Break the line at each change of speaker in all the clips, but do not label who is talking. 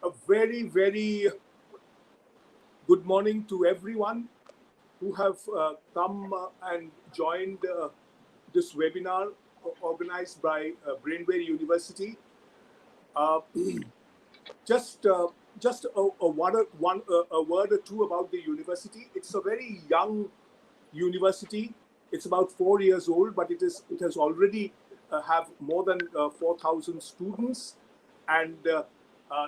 A very, very good morning to everyone who have come and joined this webinar organized by Brainwave University. Uh, just just a word or two about the university. It's a very young university. It's about 4 years old, but it has already have more than 4,000 students, and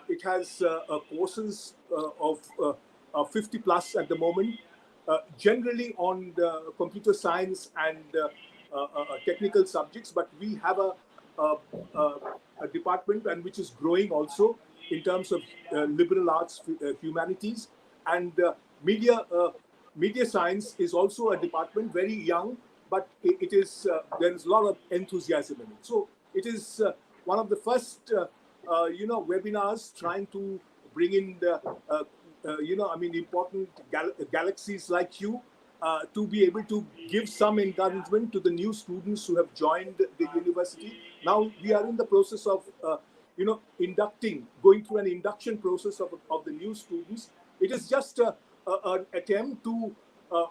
it has courses of 50 plus at the moment, generally on the computer science and technical subjects. But we have a, a, a department and which is growing also in terms of liberal arts, humanities, and media. Media science is also a department, very young, but it is there is a lot of enthusiasm in it. So it is one of the first webinars trying to bring in the important galaxies like you to be able to give some encouragement to the new students who have joined the university. Now we are in the process of going through an induction process of the new students. It is just an attempt to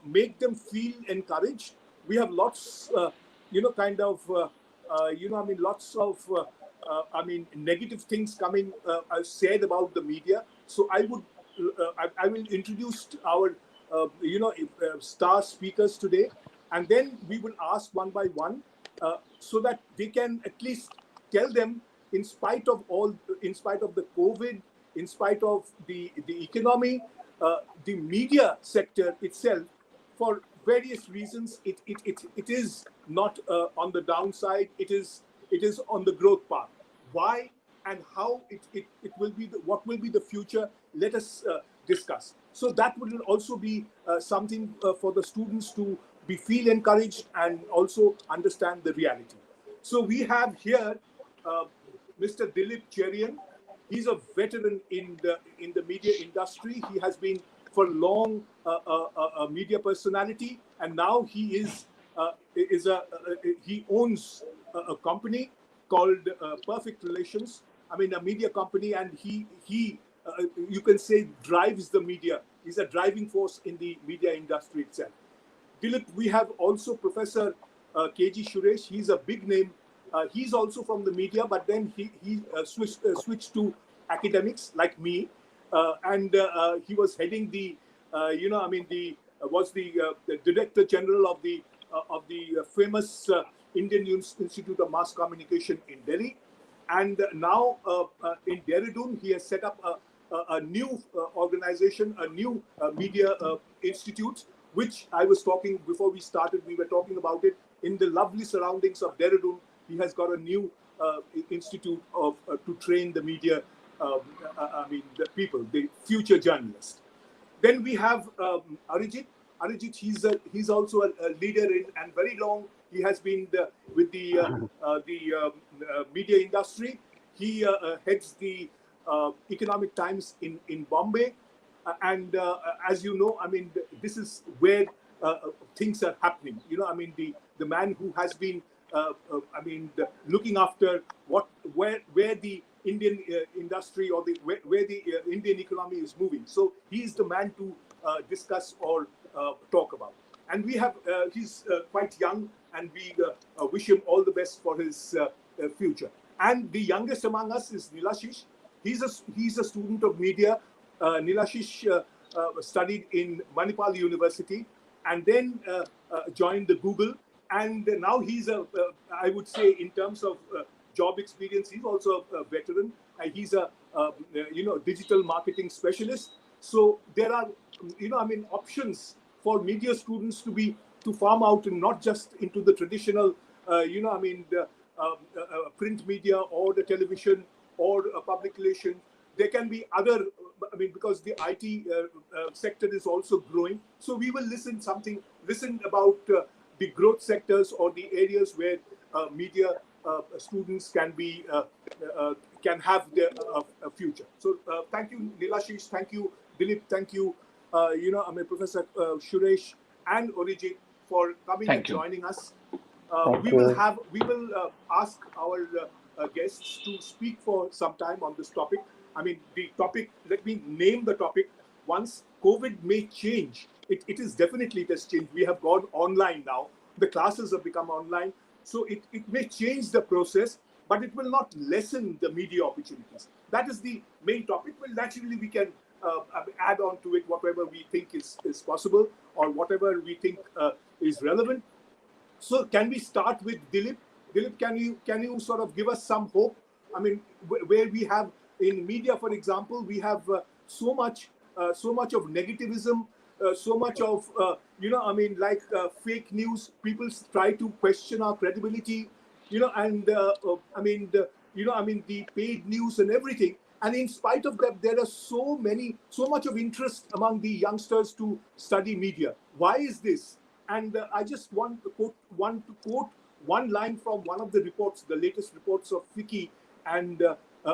make them feel encouraged. We have lots, lots of, negative things coming said about the media. So I will introduce our, star speakers today, and then we will ask one by one, so that they can at least tell them, in spite of the COVID, in spite of the economy, the media sector itself, for various reasons, it is not on the downside. It is on the growth path. Why and how it will be, what will be the future? Let us discuss. So that will also be something for the students to feel encouraged and also understand the reality. So we have here uh, Mr. Dilip Cherian. He's a veteran in the media industry. He has been for long a media personality, and now he he owns a company called Perfect Relations. I mean, a media company, and he you can say drives the media. He's a driving force in the media industry itself. Dilip, we have also Professor KG Suresh. He's a big name. He's also from the media, but then he switched to academics like me, and he was heading the, was the Director General of the famous Indian Institute of Mass Communication in Delhi. And now in Dehradun, he has set up a new organization, a new media institute, which I was talking before we started. We were talking about it in the lovely surroundings of Dehradun. He has got a new institute of to train the media. The people, the future journalists. Then we have Arijit. Arijit, he's also a leader in, and very long he has been with the media industry. He heads the Economic Times in Bombay, and as you know, I mean, this is where things are happening. You know, I mean, the man who has been, looking after where the Indian industry, or where the Indian economy is moving. So he's the man to discuss or talk about. And we have he's quite young, and we wish him all the best for his future. And the youngest among us is Nilashish. He's a student of media. Nilashish studied in Manipal University, and then joined the Google. And now he's I would say, in terms of job experience, he's also a veteran. He's a digital marketing specialist. So there are options for media students to farm out, and not just into the traditional print media or the television or public relation. There can be other, because the IT sector is also growing. So we will listen about the growth sectors, or the areas where media students can have their future. So thank you, Nilashish. Thank you, Dilip. Thank you, Professor Suresh and Orijit, for coming and joining us. We will ask our guests to speak for some time on this topic. I mean, the topic, let me name the topic. Once COVID may change, it is definitely, it has changed. We have gone online now. The classes have become online. So it may change the process, but it will not lessen the media opportunities. That is the main topic. Well, naturally, we can add on to it whatever we think is possible, or whatever we think is relevant. So can we start with Dilip? Dilip, can you sort of give us some hope? I mean, where we have in media, for example, we have so much of negativism, so much of I mean, like fake news. People try to question our credibility, and I mean, I mean, the paid news and everything. And in spite of that, there are so much of interest among the youngsters to study media. Why is this? And I just want to quote one line from one of the reports, the latest reports of Fiki and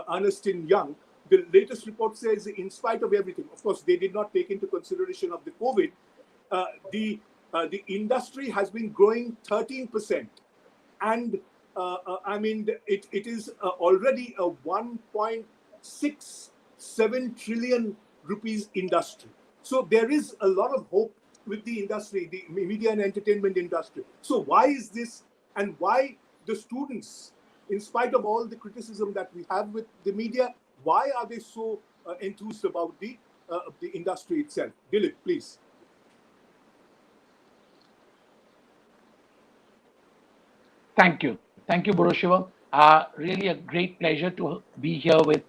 Ernst & Young. The latest report says, in spite of everything, of course, they did not take into consideration of the COVID, the industry has been growing 13%. And I mean, it is already a 1.67 trillion rupees industry. So there is a lot of hope with the industry, the media and entertainment industry. So why is this, and why the students, in spite of all the criticism that we have with the media, why are they so enthused about the industry itself? Dilip, please.
Thank you. Thank you, Buroshiva. Really a great pleasure to be here with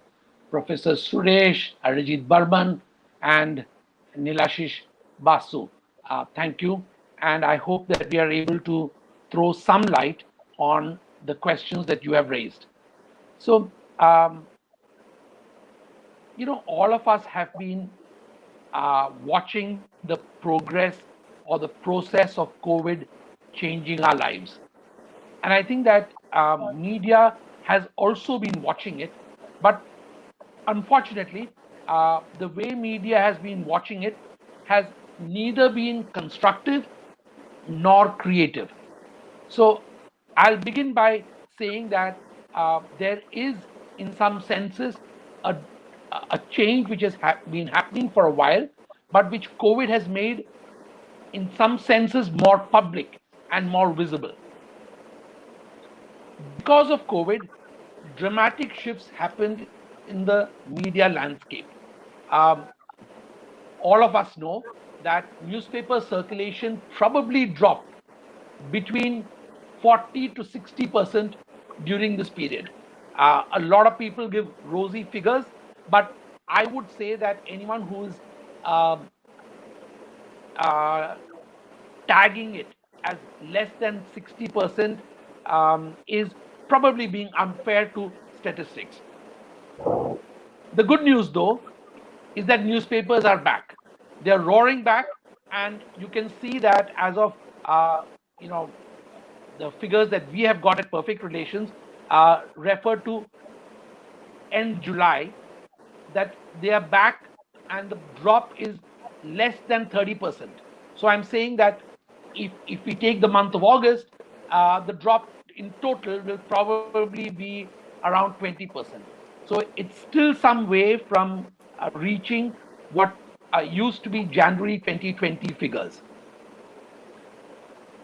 Professor Suresh, Arijit Barman, and Nilashish Basu. Thank you. And I hope that we are able to throw some light on the questions that you have raised. So, all of us have been watching the progress or the process of COVID changing our lives. And I think that media has also been watching it, but unfortunately, the way media has been watching it has neither been constructive nor creative. So I'll begin by saying that there is, in some senses, a, a change which has been happening for a while, but which COVID has made, in some senses, more public and more visible. Because of COVID, dramatic shifts happened in the media landscape. Um, all of us know that newspaper circulation probably dropped between 40 to 60% during this period. A lot of people give rosy figures, but I would say that anyone who is um, uh, tagging it as less than 60% is probably being unfair to statistics. The good news, though, is that newspapers are back. They're roaring back, and you can see that as of you know the figures that we have got at Perfect Relations refer to end July, that they are back, and the drop is less than 30%. So I'm saying that if we take the month of August, the drop in total will probably be around 20%. So it's still some way from reaching what used to be January 2020 figures.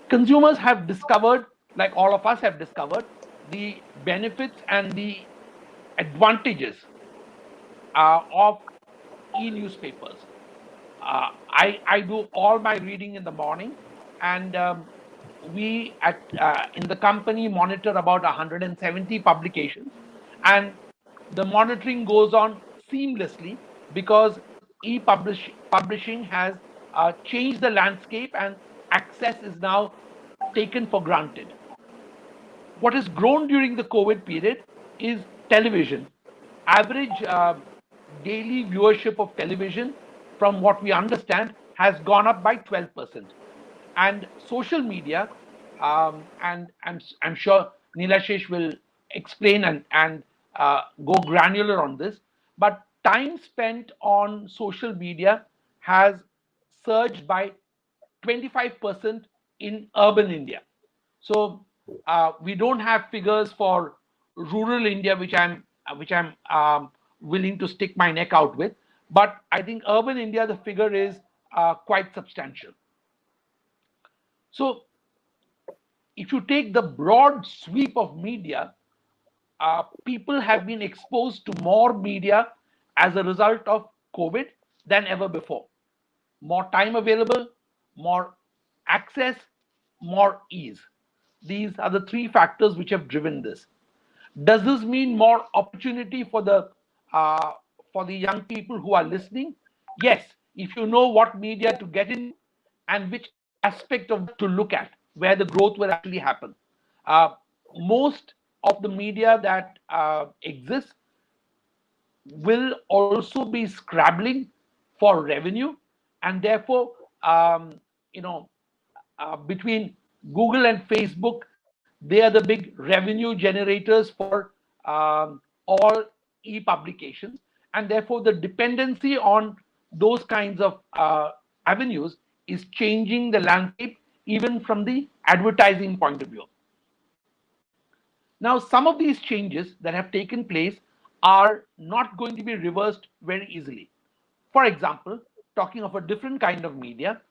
Consumers have discovered, like all of us have discovered, the benefits and the advantages of e-newspapers. I do all my reading in the morning, and we in the company monitor about 170 publications, and the monitoring goes on seamlessly because publishing has changed the landscape, and access is now taken for granted. What has grown during the COVID period is television. Average daily viewership of television, from what we understand, has gone up by 12%. And social media, and I'm sure Nilashish will explain and go granular on this, but time spent on social media has surged by 25% in urban India. So we don't have figures for rural India, which I'm willing to stick my neck out with. But I think urban India, the figure is quite substantial. So if you take the broad sweep of media, people have been exposed to more media as a result of COVID than ever before. More time available, more access, more ease. These are the three factors which have driven this. Does this mean more opportunity for the young people who are listening? Yes, if you know what media to get into and which aspect of to look at, where the growth will actually happen. Uh, Most of the media that exists will also be scrabbling for revenue, and therefore, um, you know, between Google and Facebook, they are the big revenue generators for all e-publications, and therefore the dependency on those kinds of avenues is changing the landscape even from the advertising point of view. Now, some of these changes that have taken place are not going to be reversed very easily. For example, talking of a different kind of media,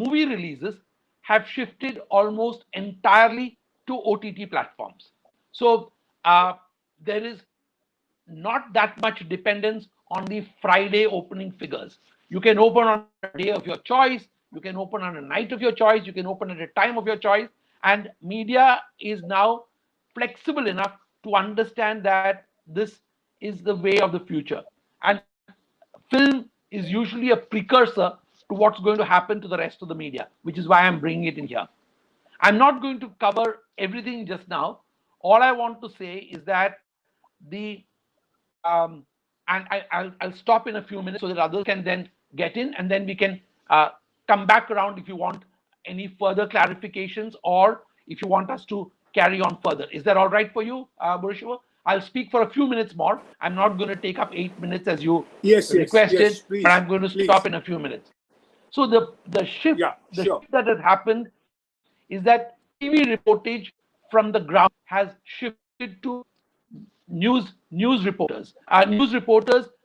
movie releases have shifted almost entirely to OTT platforms. So there is not that much dependence on the Friday opening figures. You can open on a day of your choice, you can open on a night of your choice, you can open at a time of your choice, and media is now flexible enough to understand that this is the way of the future. And film is usually a precursor to what's going to happen to the rest of the media, which is why I'm bringing it in here. I'm not going to cover everything just now. All I want to say is that the and I'll stop in a few minutes so that others can then get in, and then we can come back around if you want any further clarifications or if you want us to carry on further. Is that all right for you, Burishwa? I'll speak for a few minutes more. I'm not going to take up 8 minutes as you requested,
please,
but I'm going to
please.
stop in a few minutes. So the shift, the shift that has happened is that TV reportage from the ground has shifted to news reporters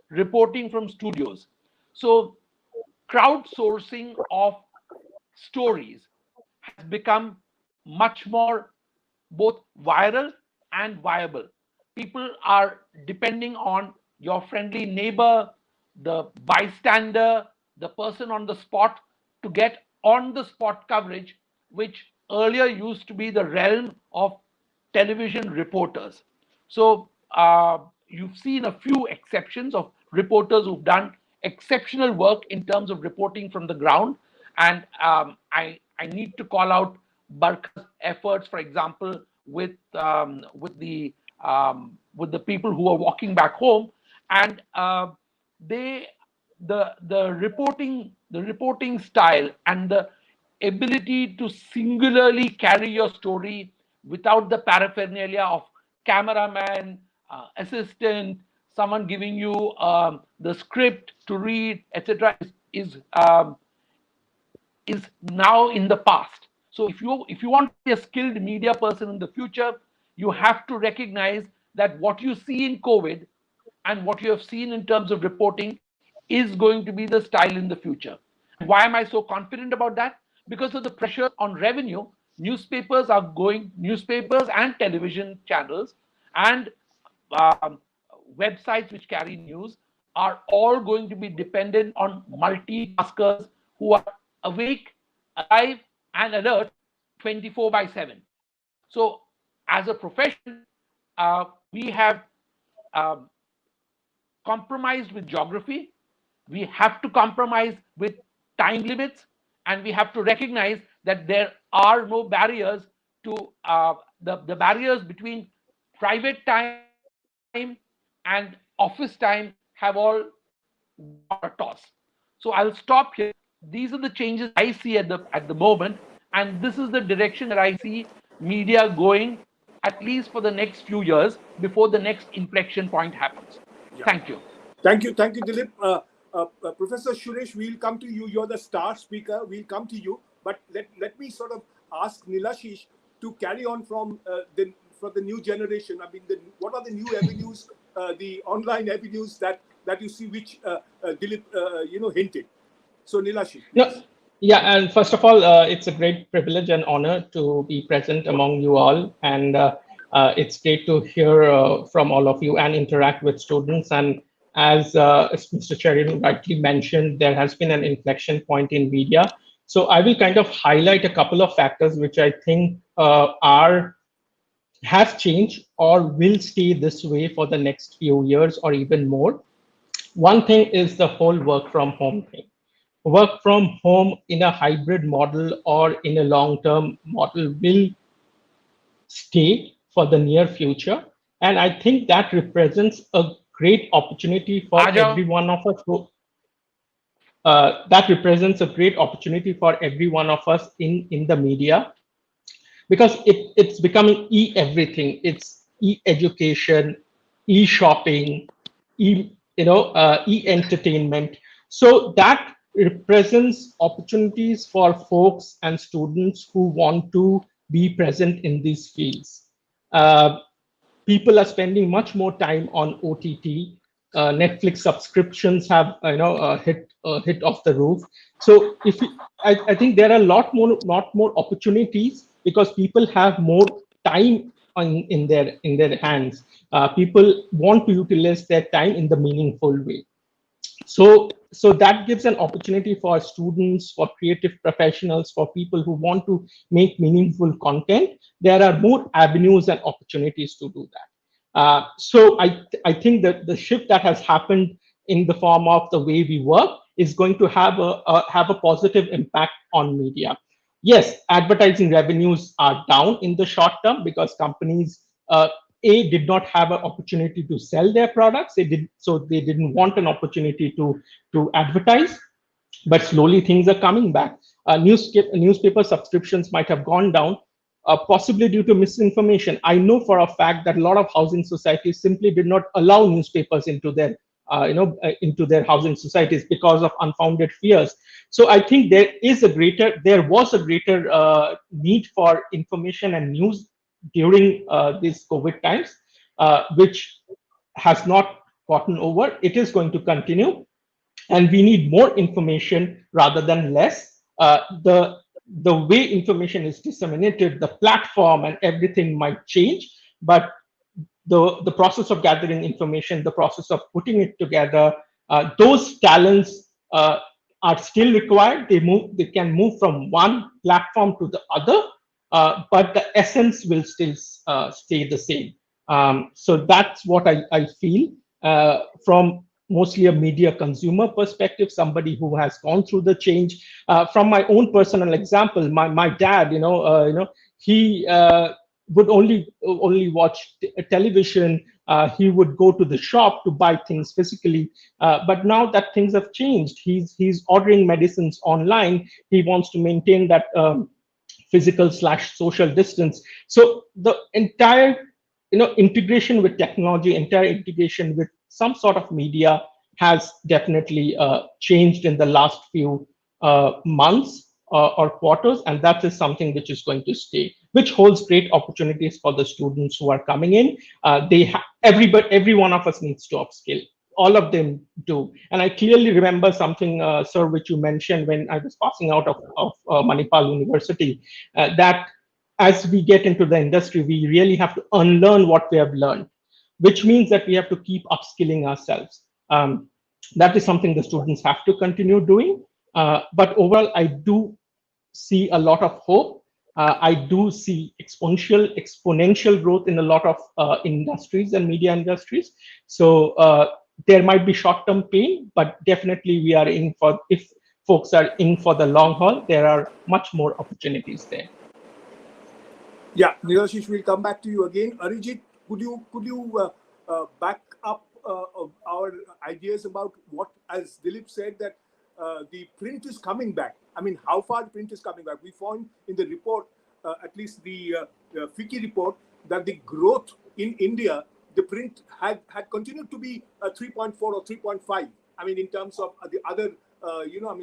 reporting from studios. So crowdsourcing of stories has become much more both viral and viable. People are depending on your friendly neighbor, the bystander, the person on the spot to get on the spot coverage, which earlier used to be the realm of television reporters. So you've seen a few exceptions of reporters who've done exceptional work in terms of reporting from the ground. And I need to call out Barkha's efforts, for example, with the people who are walking back home, and they the reporting style and the ability to singularly carry your story without the paraphernalia of cameraman, assistant, someone giving you the script to read, etc., is now in the past. So if you want to be a skilled media person in the future, you have to recognize that what you see in COVID and what you have seen in terms of reporting is going to be the style in the future. And why am I so confident about that? Because of the pressure on revenue, newspapers and television channels and um, websites which carry news are all going to be dependent on multitaskers who are awake, alive, and alert 24/7. So, as a profession, we have um, compromised with geography, we have to compromise with time limits, and we have to recognize that there are no barriers to the barriers between private time and office time have all gone for a toss. So I'll stop here. These are the changes I see at the moment, and this is the direction that I see media going at least for the next few years before the next inflection point happens.
Yeah.
Thank you.
Thank you, Dilip. Professor Suresh, we'll come to you. You're the star speaker. We'll come to you. But let me sort of ask Nilashish to carry on from for the new generation. I mean, what are the new avenues the online avenues that you see, which Dilip hinted. So Nilashi,
No,
please.
yeah, and first of all, it's a great privilege and honor to be present among you all, and it's great to hear from all of you and interact with students. And as Mr. Sheridan rightly mentioned, there has been an inflection point in media. So I will kind of highlight a couple of factors which I think are have changed or will stay this way for the next few years or even more. One thing is the whole work from home thing. Work from home in a hybrid model or in a long term model will stay for the near future. And I think that represents a great opportunity for
uh
every one of us that represents a great opportunity for every one of us in the media, because it's becoming e-everything. It's e-education, e-shopping, e-entertainment. So that represents opportunities for folks and students who want to be present in these fields. Uh, People are spending much more time on OTT. Netflix subscriptions have hit off the roof. So I think there are a lot more opportunities because people have more time in their hands. People want to utilize their time in the meaningful way. So that gives an opportunity for students, for creative professionals, for people who want to make meaningful content. There are more avenues and opportunities to do that. So I think that the shift that has happened in the form of the way we work is going to have a positive impact on media. Yes, advertising revenues are down in the short term because companies did not have an opportunity to sell their products. They didn't want an opportunity to advertise. But slowly things are coming back. Newspaper subscriptions might have gone down, possibly due to misinformation. I know for a fact that a lot of housing societies simply did not allow newspapers into into their housing societies because of unfounded fears. So I think there was a greater need for information and news during these COVID times, which has not gotten over. It is going to continue, and we need more information rather than less. The way information is disseminated, the platform and everything might change, but the process of gathering information, the process of putting it together, those talents are still required. They can move from one platform to the other, but the essence will still stay the same. So that's what I feel from mostly a media consumer perspective, somebody who has gone through the change. From my own personal example, my dad, he would only watch television. He would go to the shop to buy things physically. But now that things have changed, he's ordering medicines online. He wants to maintain that physical/social distance. So the entire integration with technology, entire integration with some sort of media has definitely changed in the last few months or quarters, and that is something which is going to stay, which holds great opportunities for the students who are coming in. Every one of us needs to upskill. All of them do. And I clearly remember something, sir, which you mentioned when I was passing out of Manipal University, that as we get into the industry, we really have to unlearn what we have learned, which means that we have to keep upskilling ourselves. That is something the students have to continue doing. But overall, I do see a lot of hope. I do see exponential growth in a lot of industries and media industries. So there might be short-term pain, but definitely we are in for, if folks are in for the long haul, there are much more opportunities there.
Yeah, Nilashish, we'll come back to you again. Arijit, could you back up our ideas about what, as Dilip said, that the print is coming back? I mean, how far the print is coming back? We found in the report, at least the FICCI report, that the growth in India, the print had continued to be 3.4 or 3.5. I mean, in terms of the other,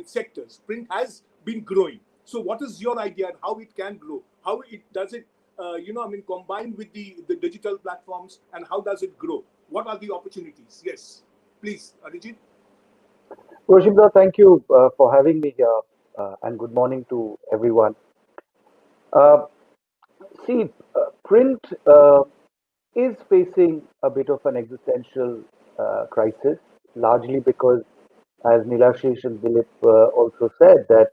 sectors, print has been growing. So what is your idea on how it can grow? How it does it, combine with the digital platforms, and how does it grow? what are the opportunities? Yes, please, Arijit.
Roshimda, thank you for having me here, and good morning to everyone. Uh, See, print is facing a bit of an existential crisis, largely because, as Nilashish and Dilip also said, that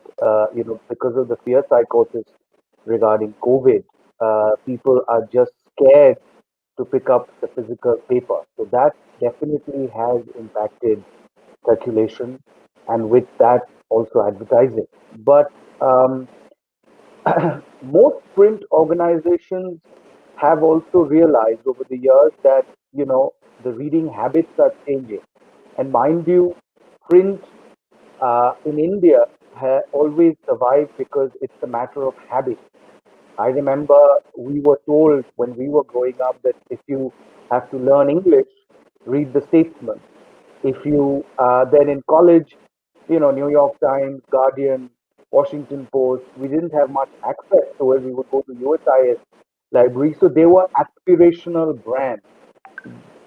because of the fear psychosis regarding COVID, people are just scared to pick up the physical paper. So that definitely has impacted circulation, and with that also advertising. But um, most print organizations have also realized over the years that the reading habits are changing. And mind you, print in India always survived because it's a matter of habit. I remember we were told when we were growing up that if you have to learn English, read the Statesman. If you then in college, New York Times, Guardian, Washington Post, we didn't have much access to it. We would go to USIS library. So they were aspirational brands.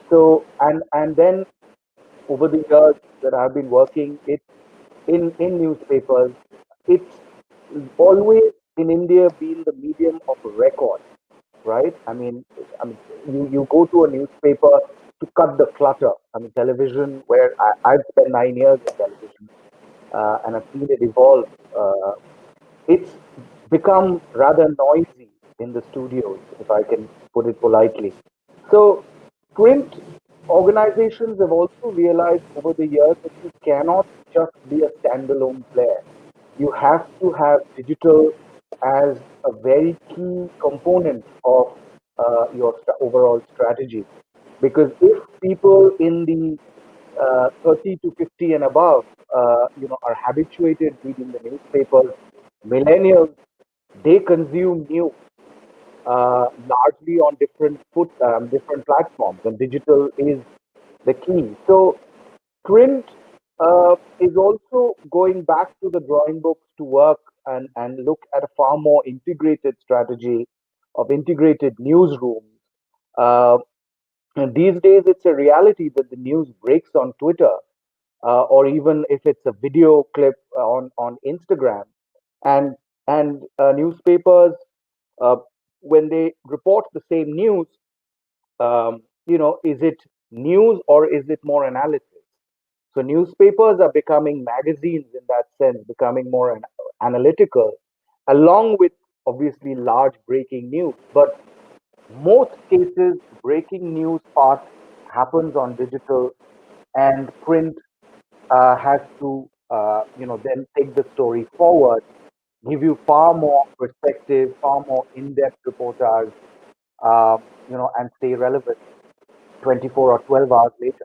So and then over the years that I've been working, it's in newspapers, it's always in India been the medium of record, right? I mean, you go to a newspaper to cut the clutter. I mean, television, where I've spent 9 years in television, and I've seen it evolve. It's become rather noisy in the studios, if I can put it politely. So, print organizations have also realized over the years that you cannot just be a standalone player. You have to have digital as a very key component of your overall strategy. Because if people in the 30 to 50 and above, are habituated reading the newspapers, millennials, they consume news largely on different platforms, and digital is the key. So print is also going back to the drawing books to work and look at a far more integrated strategy of integrated newsrooms. Uh, and these days, it's a reality that the news breaks on Twitter, or even if it's a video clip on Instagram, and and newspapers, uh, when they report the same news, is it news or is it more analysis? So newspapers are becoming magazines in that sense, becoming more analytical, along with obviously large breaking news. But most cases, breaking news part happens on digital, and print has to, then take the story forward, give you far more perspective, far more in-depth reportage, and stay relevant 24 or 12 hours later.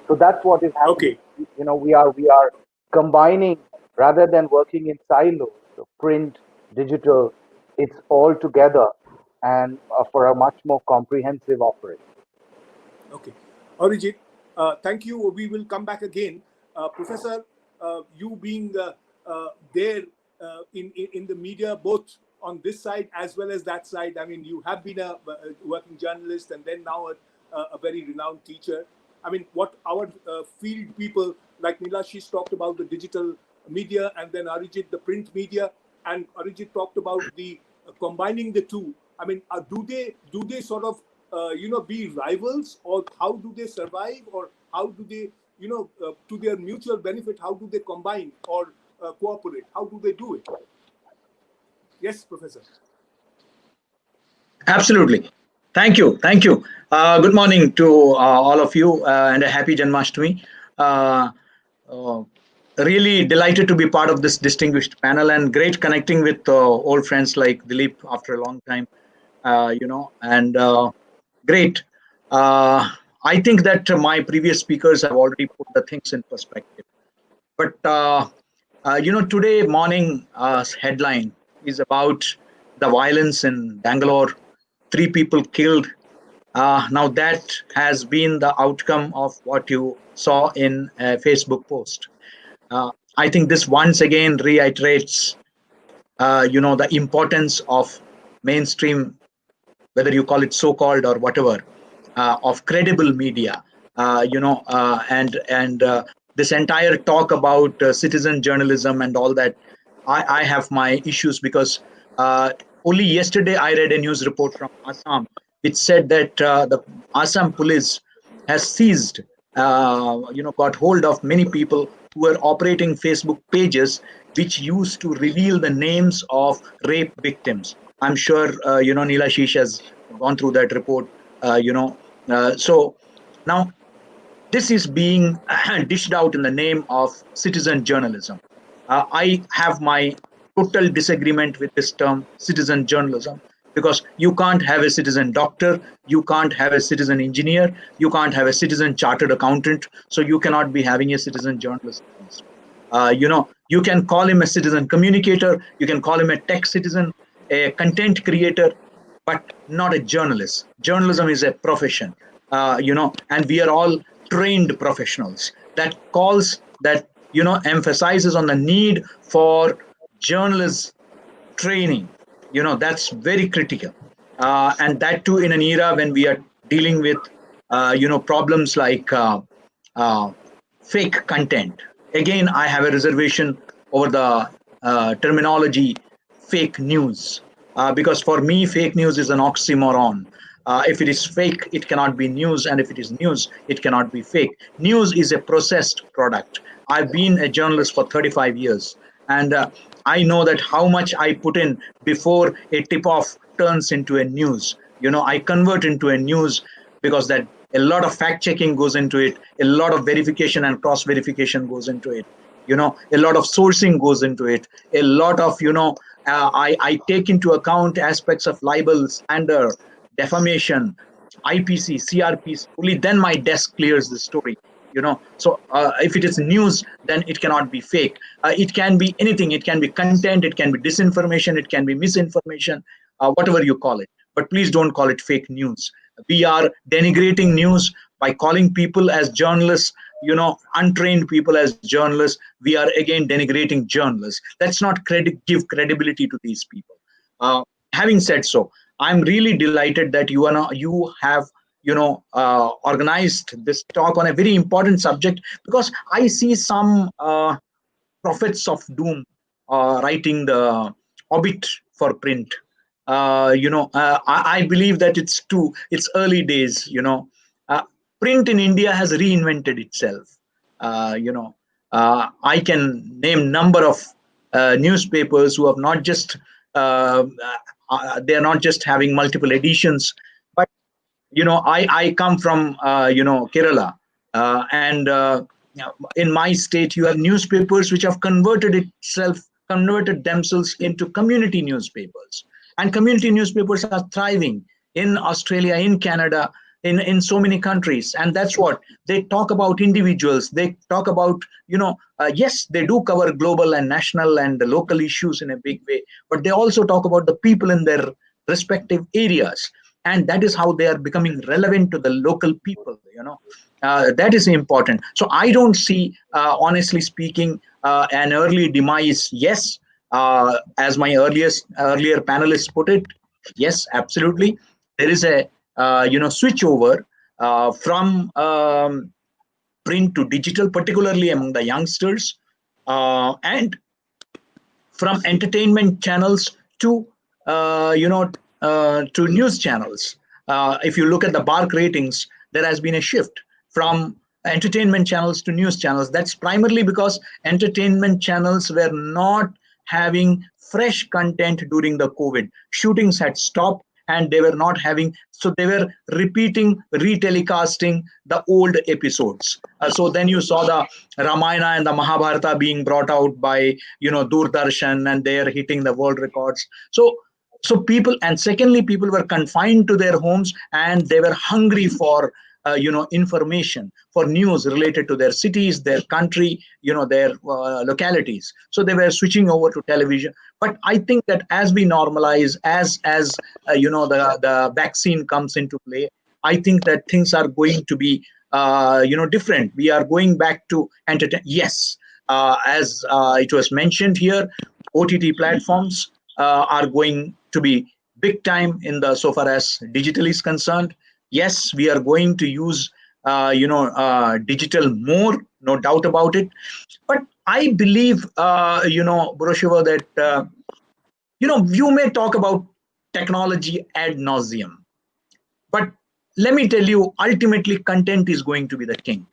So that's what is happening.
Okay.
We are combining rather than working in silos. So print, digital, it's all together, and for a much more comprehensive offering.
Okay. Arijit, thank you. We will come back again. Professor, you being there in the media, both on this side as well as that side. I mean, you have been a working journalist and then now a very renowned teacher. I mean, what our field people like Nilashish talked about the digital media, and then Arijit the print media, and Arijit talked about the combining the two. I mean, do they sort of be rivals, or how do they survive, or how do they to their mutual benefit? How do they combine or cooperate? How do they do it? Yes, Professor.
Absolutely. Thank you. Thank you. Good morning to all of you, and a happy Janmashtami. Uh, uh, Really delighted to be part of this distinguished panel, and great connecting with old friends like Dilip after a long time, and great. I think that my previous speakers have already put the things in perspective. But, today morning headline is about the violence in Bangalore, 3 people killed. Now that has been the outcome of what you saw in a Facebook post. I think this once again reiterates, the importance of mainstream, whether you call it so-called or whatever, of credible media. And this entire talk about citizen journalism and all that, I have my issues because only yesterday I read a news report from Assam which said that the Assam police has seized, got hold of many people who were operating Facebook pages which used to reveal the names of rape victims. I'm sure, Neela Sheesh has gone through that report. So now this is being dished out in the name of citizen journalism. I have my total disagreement with this term citizen journalism, because you can't have a citizen doctor, you can't have a citizen engineer, you can't have a citizen chartered accountant, so you cannot be having a citizen journalist. You can call him a citizen communicator, you can call him a tech citizen, a content creator, but not a journalist. Journalism is a profession, and we are all trained professionals. That calls that emphasizes on the need for journalist training. That's very critical, and that too in an era when we are dealing with problems like fake content. Again, I have a reservation over the terminology fake news, because for me, fake news is an oxymoron. If it is fake, it cannot be news, and if it is news, it cannot be fake. News is a processed product. I've been a journalist for 35 years, and I know that how much I put in before a tip-off turns into a news. I convert into a news because that a lot of fact checking goes into it, a lot of verification and cross verification goes into it, a lot of sourcing goes into it, a lot of I take into account aspects of libel, slander, defamation, IPC, CRPs. Only then my desk clears the story. So if it is news, then it cannot be fake. It can be anything. It can be content, it can be disinformation, it can be misinformation, whatever you call it, but please don't call it fake news. We are denigrating news by calling people as journalists, untrained people as journalists. We are again denigrating journalists. Let's not give credibility to these people. Having said so, I'm really delighted that you have organized this talk on a very important subject, because I see some prophets of doom writing the obit for print. I believe that it's early days. Print in India has reinvented itself. I can name number of newspapers who have not just they are not just having multiple editions, but I come from Kerala, and in my state you have newspapers which have converted themselves into community newspapers, and community newspapers are thriving in Australia, in Canada, in so many countries. And that's what they talk about: individuals. They talk about yes, they do cover global and national and local issues in a big way, but they also talk about the people in their respective areas, and that is how they are becoming relevant to the local people. That is important. So I don't see, honestly speaking, an early demise. Yes, as my earlier panelists put it, yes, absolutely, there is a switch over from print to digital, particularly among the youngsters, and from entertainment channels to to news channels. If you look at the BARC ratings, there has been a shift from entertainment channels to news channels. That's primarily because entertainment channels were not having fresh content during the COVID. Shootings had stopped, and they were not having, so they were repeating, retelecasting the old episodes. So then you saw the Ramayana and the Mahabharata being brought out by Doordarshan, and they are hitting the world records. So people, and secondly, people were confined to their homes, and they were hungry for information, for news related to their cities, their country, their localities. So they were switching over to television. But I think that as we normalize, as the vaccine comes into play, I think that things are going to be different. We are going back to entertain. Yes, as it was mentioned here, OTT platforms, are going to be big time in the so far as digital is concerned. They are going to be Yes, we are going to use digital more, no doubt about it. But I believe, Buroshiva, that you may talk about technology ad nauseum, but let me tell you, ultimately, content is going to be the king.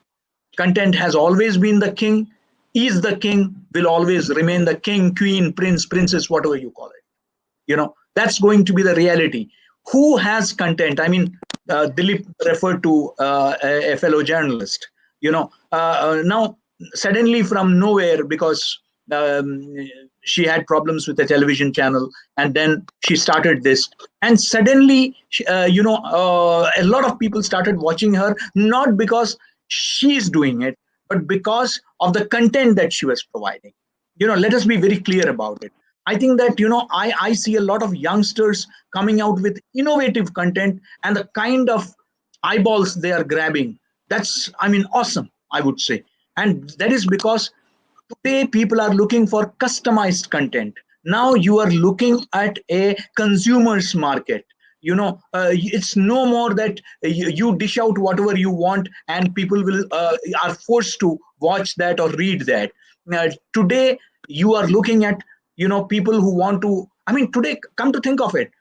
Content has always been the king, is the king, will always remain the king, queen, prince, princess, whatever you call it. That's going to be the reality. Who has content? I mean, Dilip referred to a fellow journalist. Now suddenly from nowhere, because um, she had problems with the television channel, and then she started this, and suddenly a lot of people started watching her, not because she's doing it, but because of the content that she was providing. Let us be very clear about it. I think that I see a lot of youngsters coming out with innovative content, and the kind of eyeballs they are grabbing, that's, I mean, awesome, I would say. And that is because today people are looking for customized content. Now you are looking at a consumer's market. It's no more that you dish out whatever you want and people will are forced to watch that or read that. Today you are looking at people who want to, I mean, today, come to think of it,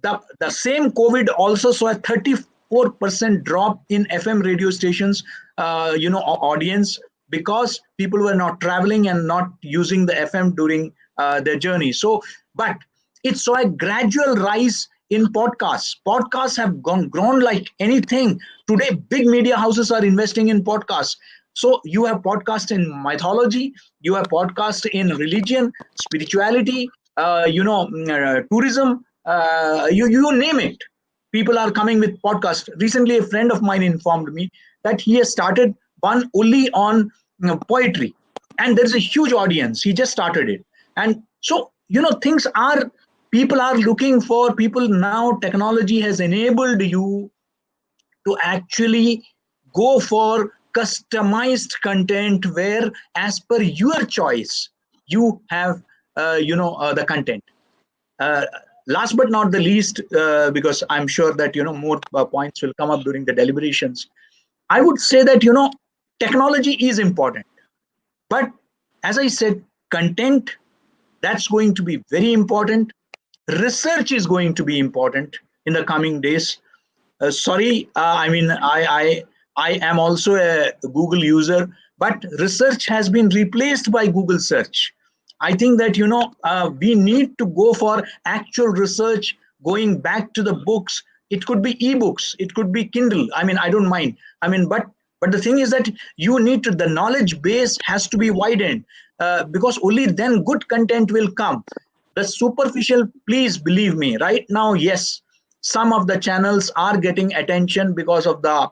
the same COVID also saw a 34% drop in FM radio stations, audience, because people were not traveling and not using the FM during their journey. So, but it saw a gradual rise in podcasts. Podcasts have grown like anything. Today, big media houses are investing in podcasts. So you have podcasts in mythology, you have podcasts in religion, spirituality, tourism, you name it. People are coming with podcasts. Recently, a friend of mine informed me that he has started one only on poetry, and there's a huge audience. He just started it, and so things are. People are looking for people now. Technology has enabled you to actually go for customized content where, as per your choice, you have the content. uh, Last but not the least, because I'm sure that more points will come up during the deliberations, I would say that technology is important, but as I said, content, that's going to be very important. Research is going to be important in the coming days. Sorry, I mean, I am also a Google user, but research has been replaced by Google search. I think that we need to go for actual research, going back to the books. It could be ebooks, it could be Kindle. I mean, I don't mind. I mean, but the thing is that you need to, the knowledge base has to be widened, because only then good content will come. The superficial, please believe me, right now, yes, some of the channels are getting attention because of the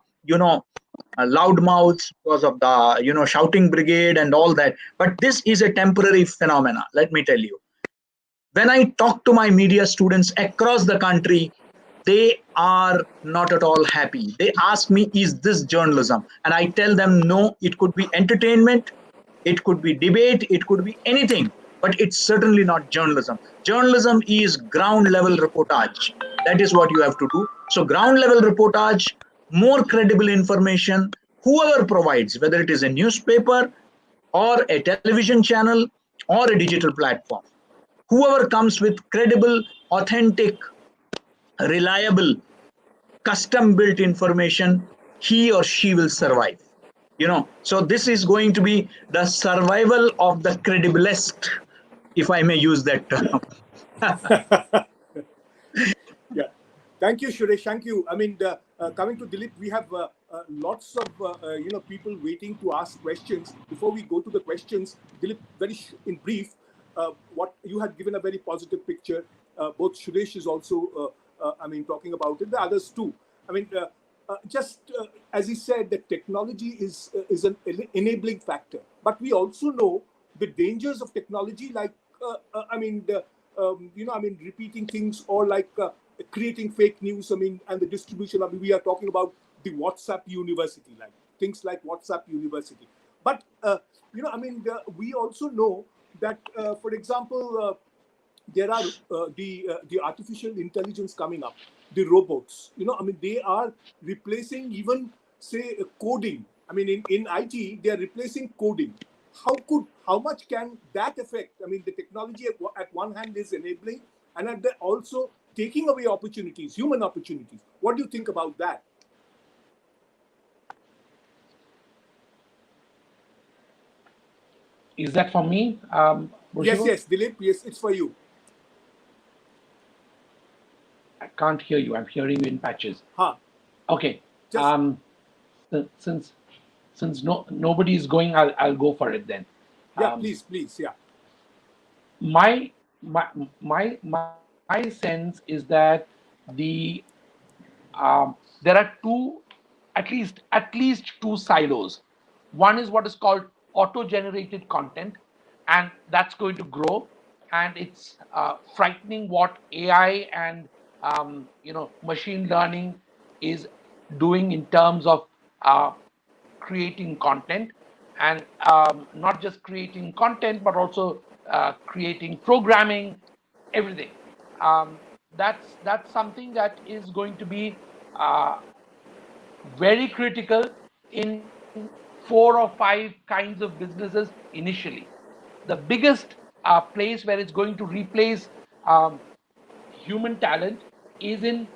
loud mouths, because of the shouting brigade and all that, but this is a temporary phenomena. Let me tell you, when I talk to my media students across the country, they are not at all happy. They ask me, is this journalism? And I tell them, no, it could be entertainment, it could be debate, it could be anything, but it's certainly not journalism. Journalism is ground level reportage. That is what you have to do. So, ground level reportage, more credible information, whoever provides, whether it is a newspaper or a television channel or a digital platform, whoever comes with credible, authentic, reliable, custom built information, he or she will survive. So this is going to be the survival of the credibilist, if I may use that term.
Yeah. Thank you, Suresh. Thank you. I mean, coming to Dilip, we have lots of people waiting to ask questions. Before we go to the questions, Dilip, very in brief, what you had given a very positive picture. Both Suresh is also, I mean, talking about it. The others too. I mean, just as he said, that technology is an enabling factor, but we also know the dangers of technology, like I mean, I mean, repeating things, or like creating fake news. I mean, and the distribution. I mean, we are talking about the WhatsApp University, like things like WhatsApp University. But I mean, we also know that, for example, there are the artificial intelligence coming up. the robots. I mean, they are replacing even, say, coding. I mean, in IT, they are replacing coding. How much can that affect? I mean, the technology at one hand is enabling, and at the also taking away opportunities, human opportunities. What do you think about that?
Is that for me,
Yes,
Roshibo?
Dilip, yes, it's for you.
I can't hear you. I'm hearing you in patches.
Huh.
Okay.
Just,
Since nobody is going, I'll go for it then.
yeah, please, yeah.
My my my sense is that the there are at least two silos. One is what is called auto-generated content, and that's going to grow, and it's frightening what AI and machine learning is doing in terms of creating content, and not just creating content but also creating programming, everything. That's something that is going to be uh, very critical in 4 or 5 kinds of businesses initially. The biggest place where it's going to replace um, human talent is in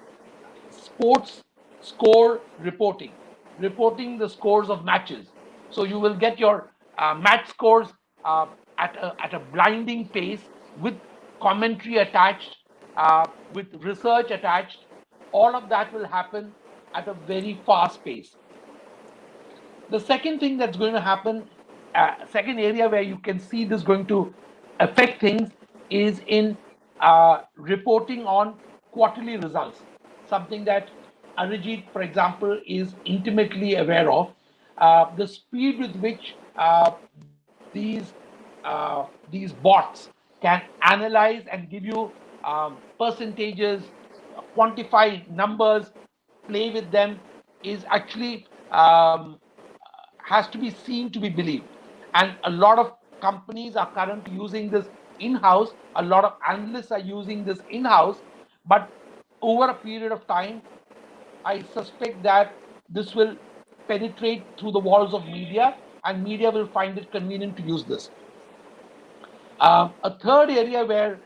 sports score reporting the scores of matches. So you will get your match scores at a blinding pace, with commentary attached, with research attached. All of that will happen at a very fast pace. The second thing that's going to happen, second area where you can see this going to affect things, is in reporting on quarterly results, something that Arijit, for example, is intimately aware of. The speed with which these these bots can analyze and give you percentages, quantify numbers, play with them, is actually has to be seen to be believed. And a lot of companies are currently using this in-house. A lot of analysts are using this in-house, but over a period of time, I suspect that this will penetrate through the walls of media, and media will find it convenient to use this. A third area where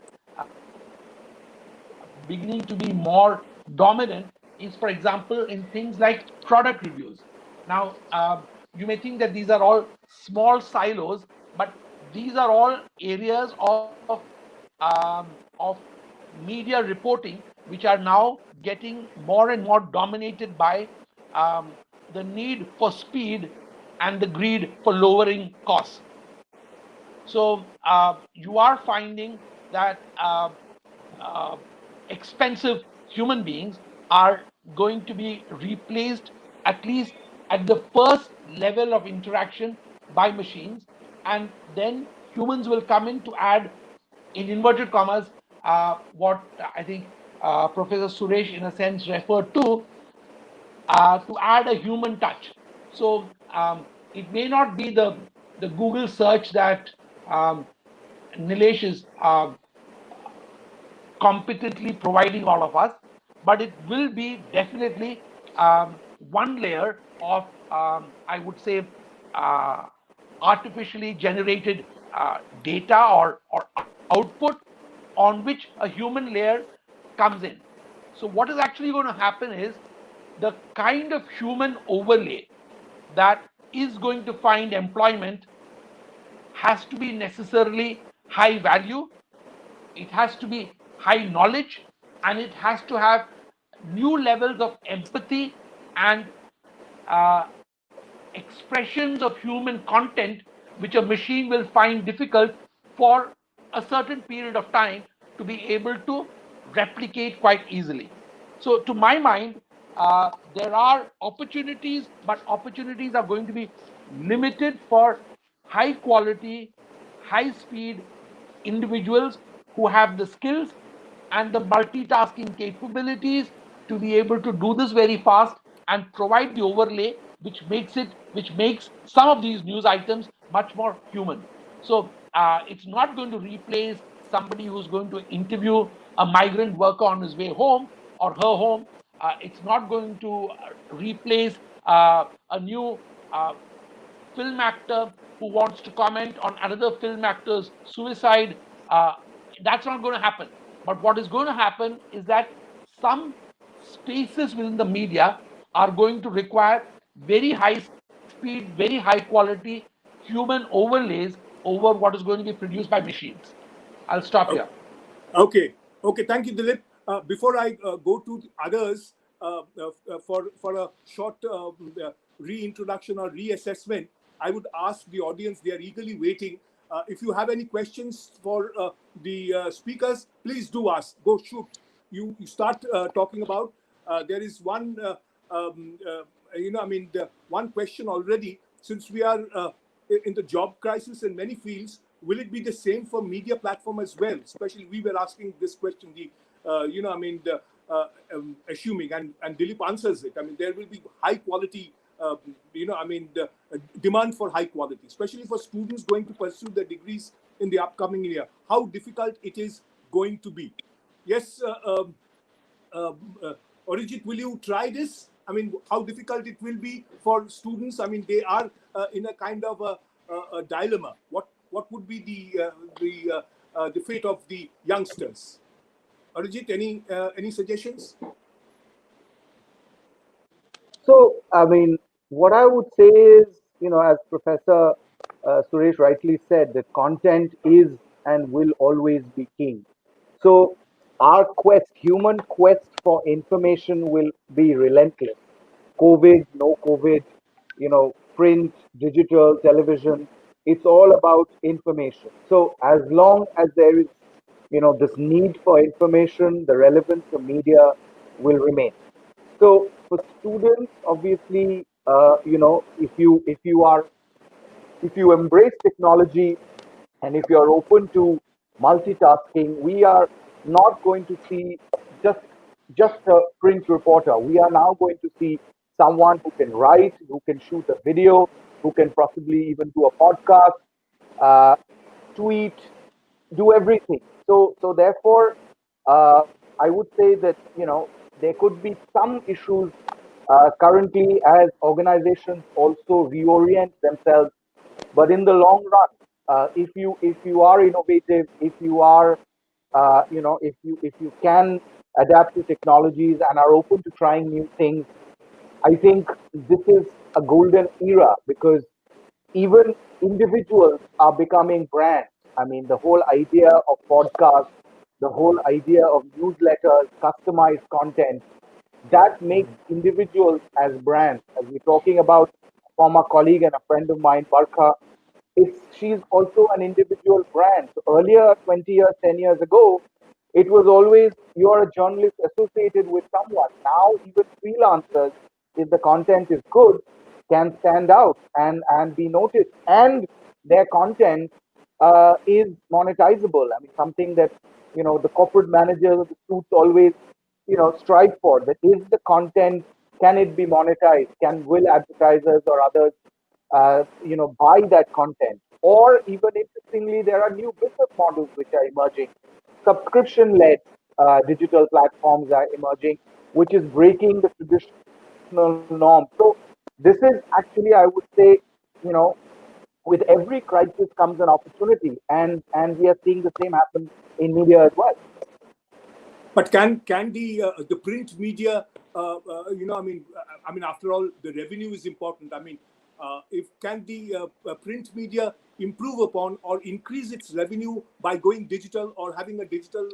beginning to be more dominant is, for example, in things like product reviews. Now, you may think that these are all small silos, but these are all areas of media reporting, which are now getting more and more dominated by the need for speed and the greed for lowering costs. So you are finding that uh, expensive human beings are going to be replaced, at least at the first level of interaction, by machines, and then humans will come in to add, in inverted commas, what I think Professor Suresh, in a sense, referred to add a human touch. So it may not be the Google search that um, Nilesh is competently providing all of us, but it will be definitely one layer of, I would say, uh, artificially generated data or output, on which a human layer comes in. So what is actually going to happen is the kind of human overlay that is going to find employment has to be necessarily high value, it has to be high knowledge, and it has to have new levels of empathy and uh, expressions of human content, which a machine will find difficult for a certain period of time to be able to replicate quite easily. So, to my mind, there are opportunities, but opportunities are going to be limited for high quality, high speed individuals who have the skills and the multitasking capabilities to be able to do this very fast and provide the overlay which makes some of these news items much more human. So it's not going to replace somebody who's going to interview a migrant worker on his way home, or her home. It's not going to replace a new film actor who wants to comment on another film actor's suicide. That's not going to happen. But what is going to happen is that some spaces within the media are going to require very high speed, very high quality human overlays over what is going to be produced by machines. I'll stop here.
Okay, okay. Thank you, Dilip. Before I go to the others for a short reintroduction or reassessment, I would ask the audience. They are eagerly waiting. If you have any questions for the speakers, please do ask. Go shoot. You start talking about. There is one. The one question already. Since we are in the job crisis in many fields, will it be the same for media platform as well? Especially, we were asking this question. Assuming and Dilip answers it. I mean, there will be high quality. The demand for high quality, especially for students going to pursue their degrees in the upcoming year. How difficult it is going to be? Yes, Arijit, will you try this? I mean, how difficult it will be for students? I mean, they are in a kind of a dilemma. What would be the fate of the youngsters? Arijit, any suggestions?
So, I mean, what I would say is, as Professor Suresh rightly said, that content is and will always be king. So, our quest, human quest for information will be relentless. COVID, no COVID, print, digital, television, it's all about information. So, as long as there is, this need for information, the relevance of media will remain. So for students, obviously, if you embrace technology and if you are open to multitasking, we are not going to see just just a print reporter. We are now going to see someone who can write, who can shoot a video, who can possibly even do a podcast, uh, tweet, do everything. So therefore, uh, I would say that there could be some issues currently as organizations also reorient themselves. But in the long run, if you are innovative, if you are if you can adapt to technologies and are open to trying new things, I think this is a golden era because even individuals are becoming brands. I mean, the whole idea of podcasts, the whole idea of newsletters, customized content, that makes individuals as brands. As we're talking about a former colleague and a friend of mine, Barkha, she's also an individual brand. So earlier, 20 years, 10 years ago, it was always you're a journalist associated with someone. Now, even freelancers, if the content is good, can stand out and be noticed, and their content is monetizable. I mean, something that the corporate managers of the suits always strive for. That is the content. Can it be monetized? Will advertisers or others buy that content? Or even interestingly, there are new business models which are emerging. Subscription-led digital platforms are emerging, which is breaking the traditional norm. So this is actually, I would say, you know, with every crisis comes an opportunity, and we are seeing the same happen in media as well.
But can the print media, after all, the revenue is important. I mean, if can the print media improve upon or increase its revenue by going digital or having a digital,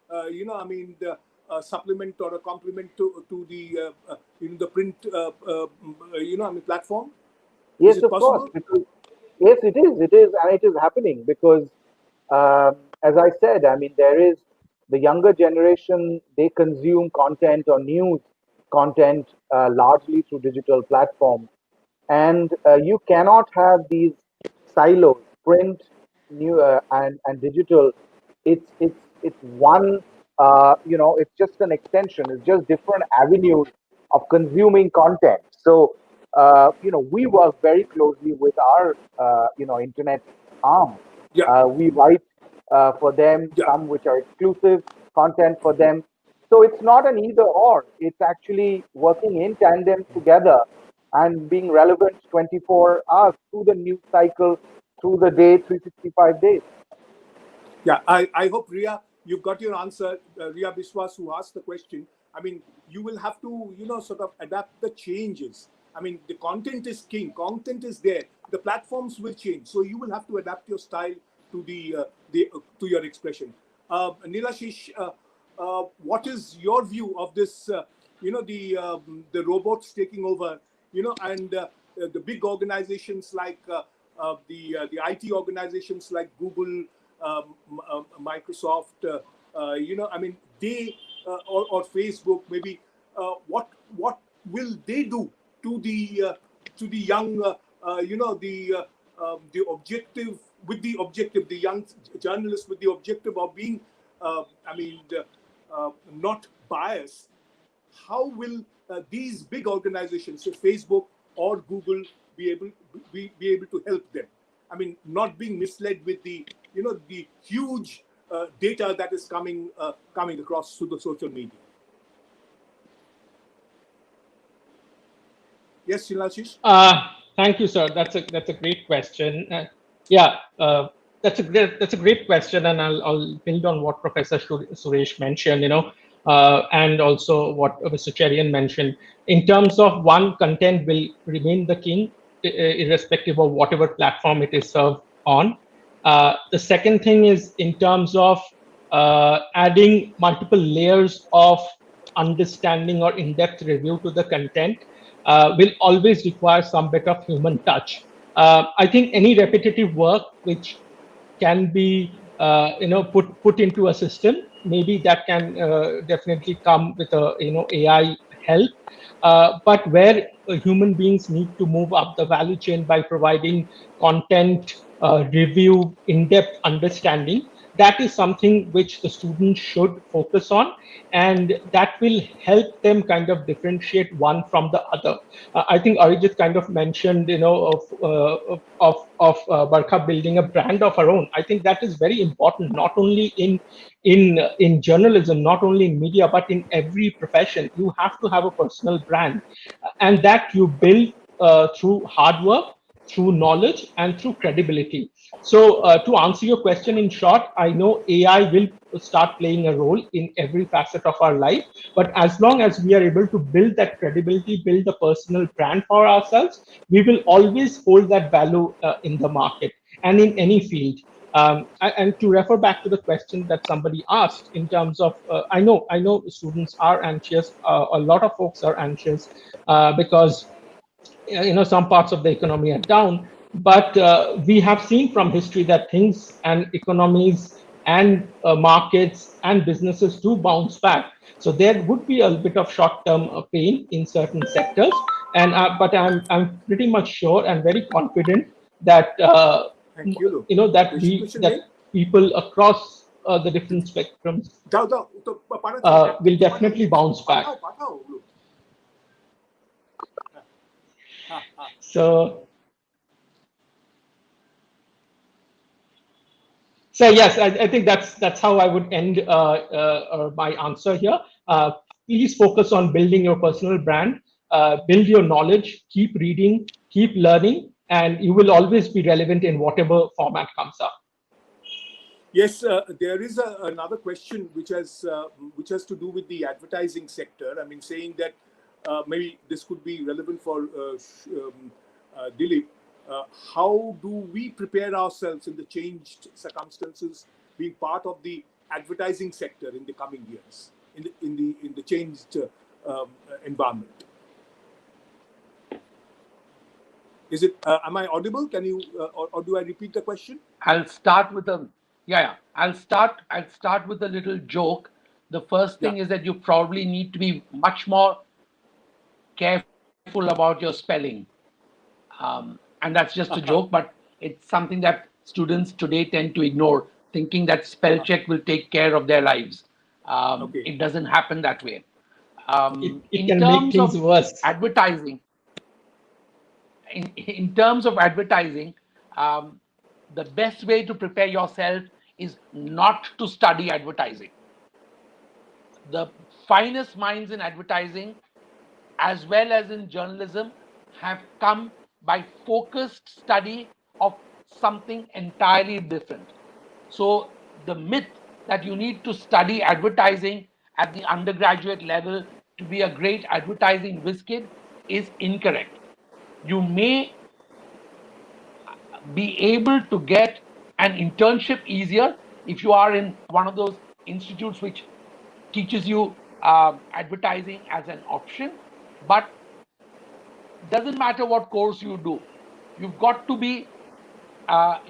the supplement or a complement to the print, platform?
Yes,
Is it
of
possible?
course. Because, yes, it is. It is, and it is happening because, as I said, I mean, there is the younger generation. They consume content or news content largely through digital platforms, and you cannot have these silos, print, new, and digital. It's one. It's just an extension. It's just different avenues of consuming content. So we work very closely with our internet arm.
Yeah,
We write for them
yeah.
some which are exclusive content for them. So it's not an either or. It's actually working in tandem together and being relevant 24 hours through the news cycle, through the day, 365 days.
Yeah, I hope, Ria, you've got your answer. Ria Biswas, who asked the question. I mean, you will have to, sort of adapt the changes. I mean, the content is king. Content is there. The platforms will change, so you will have to adapt your style to to your expression. Nilashish, what is your view of this? The robots taking over. And the big organizations like the IT organizations like Google, Microsoft, I mean, they or Facebook, maybe. What will they do to the young, the objective the young journalists with the objective of being, not biased? How will these big organizations, say Facebook or Google, be able to help them? I mean, not being misled with the huge data that is coming across through the social media. Yes, Shilashish?
Thank you, sir. That's a great question. Yeah, that's a great question, and I'll build on what Professor Suresh mentioned. And also what Mr. Cherian mentioned in terms of one, content will remain the king, irrespective of whatever platform it is served on. The second thing is in terms of adding multiple layers of understanding or in-depth review to the content will always require some bit of human touch. I think any repetitive work which can be put into a system, maybe that can definitely come with a AI help. But where human beings need to move up the value chain by providing content review, in-depth understanding, that is something which the students should focus on, and that will help them kind of differentiate one from the other. I think Arijit kind of mentioned, of Barkha building a brand of her own. I think that is very important, not only in journalism, not only in media, but in every profession. You have to have a personal brand, and that you build through hard work, through knowledge, and through credibility. So to answer your question in short, I know AI will start playing a role in every facet of our life, but as long as we are able to build that credibility, build a personal brand for ourselves, we will always hold that value in the market and in any field. And to refer back to the question that somebody asked in terms of, I know students are anxious, a lot of folks are anxious because some parts of the economy are down, but we have seen from history that things and economies and markets and businesses do bounce back. So there would be a bit of short-term pain in certain sectors, and but I'm pretty much sure and very confident that
Thank you.
that people across the different spectrums will definitely bounce back. So yes, I think that's how I would end my answer here. Please focus on building your personal brand, build your knowledge, keep reading, keep learning, and you will always be relevant in whatever format comes up.
Yes, there is another question which has to do with the advertising sector. I mean, saying that maybe this could be relevant for Dilip. How do we prepare ourselves in the changed circumstances, being part of the advertising sector in the coming years, in the changed environment? Is it? Am I audible? Can you, or do I repeat the question?
I'll start with a I'll start with a little joke. The first thing is that you probably need to be much more careful about your spelling. And that's just a joke, but it's something that students today tend to ignore, thinking that spell check will take care of their lives. It doesn't happen that way.
It can make things worse.
Advertising, in terms of advertising, the best way to prepare yourself is not to study advertising. The finest minds in advertising as well as in journalism have come by focused study of something entirely different. So the myth that you need to study advertising at the undergraduate level to be a great advertising whiz kid is incorrect. You may be able to get an internship easier if you are in one of those institutes which teaches you advertising as an option, but doesn't matter what course you do, you've got to be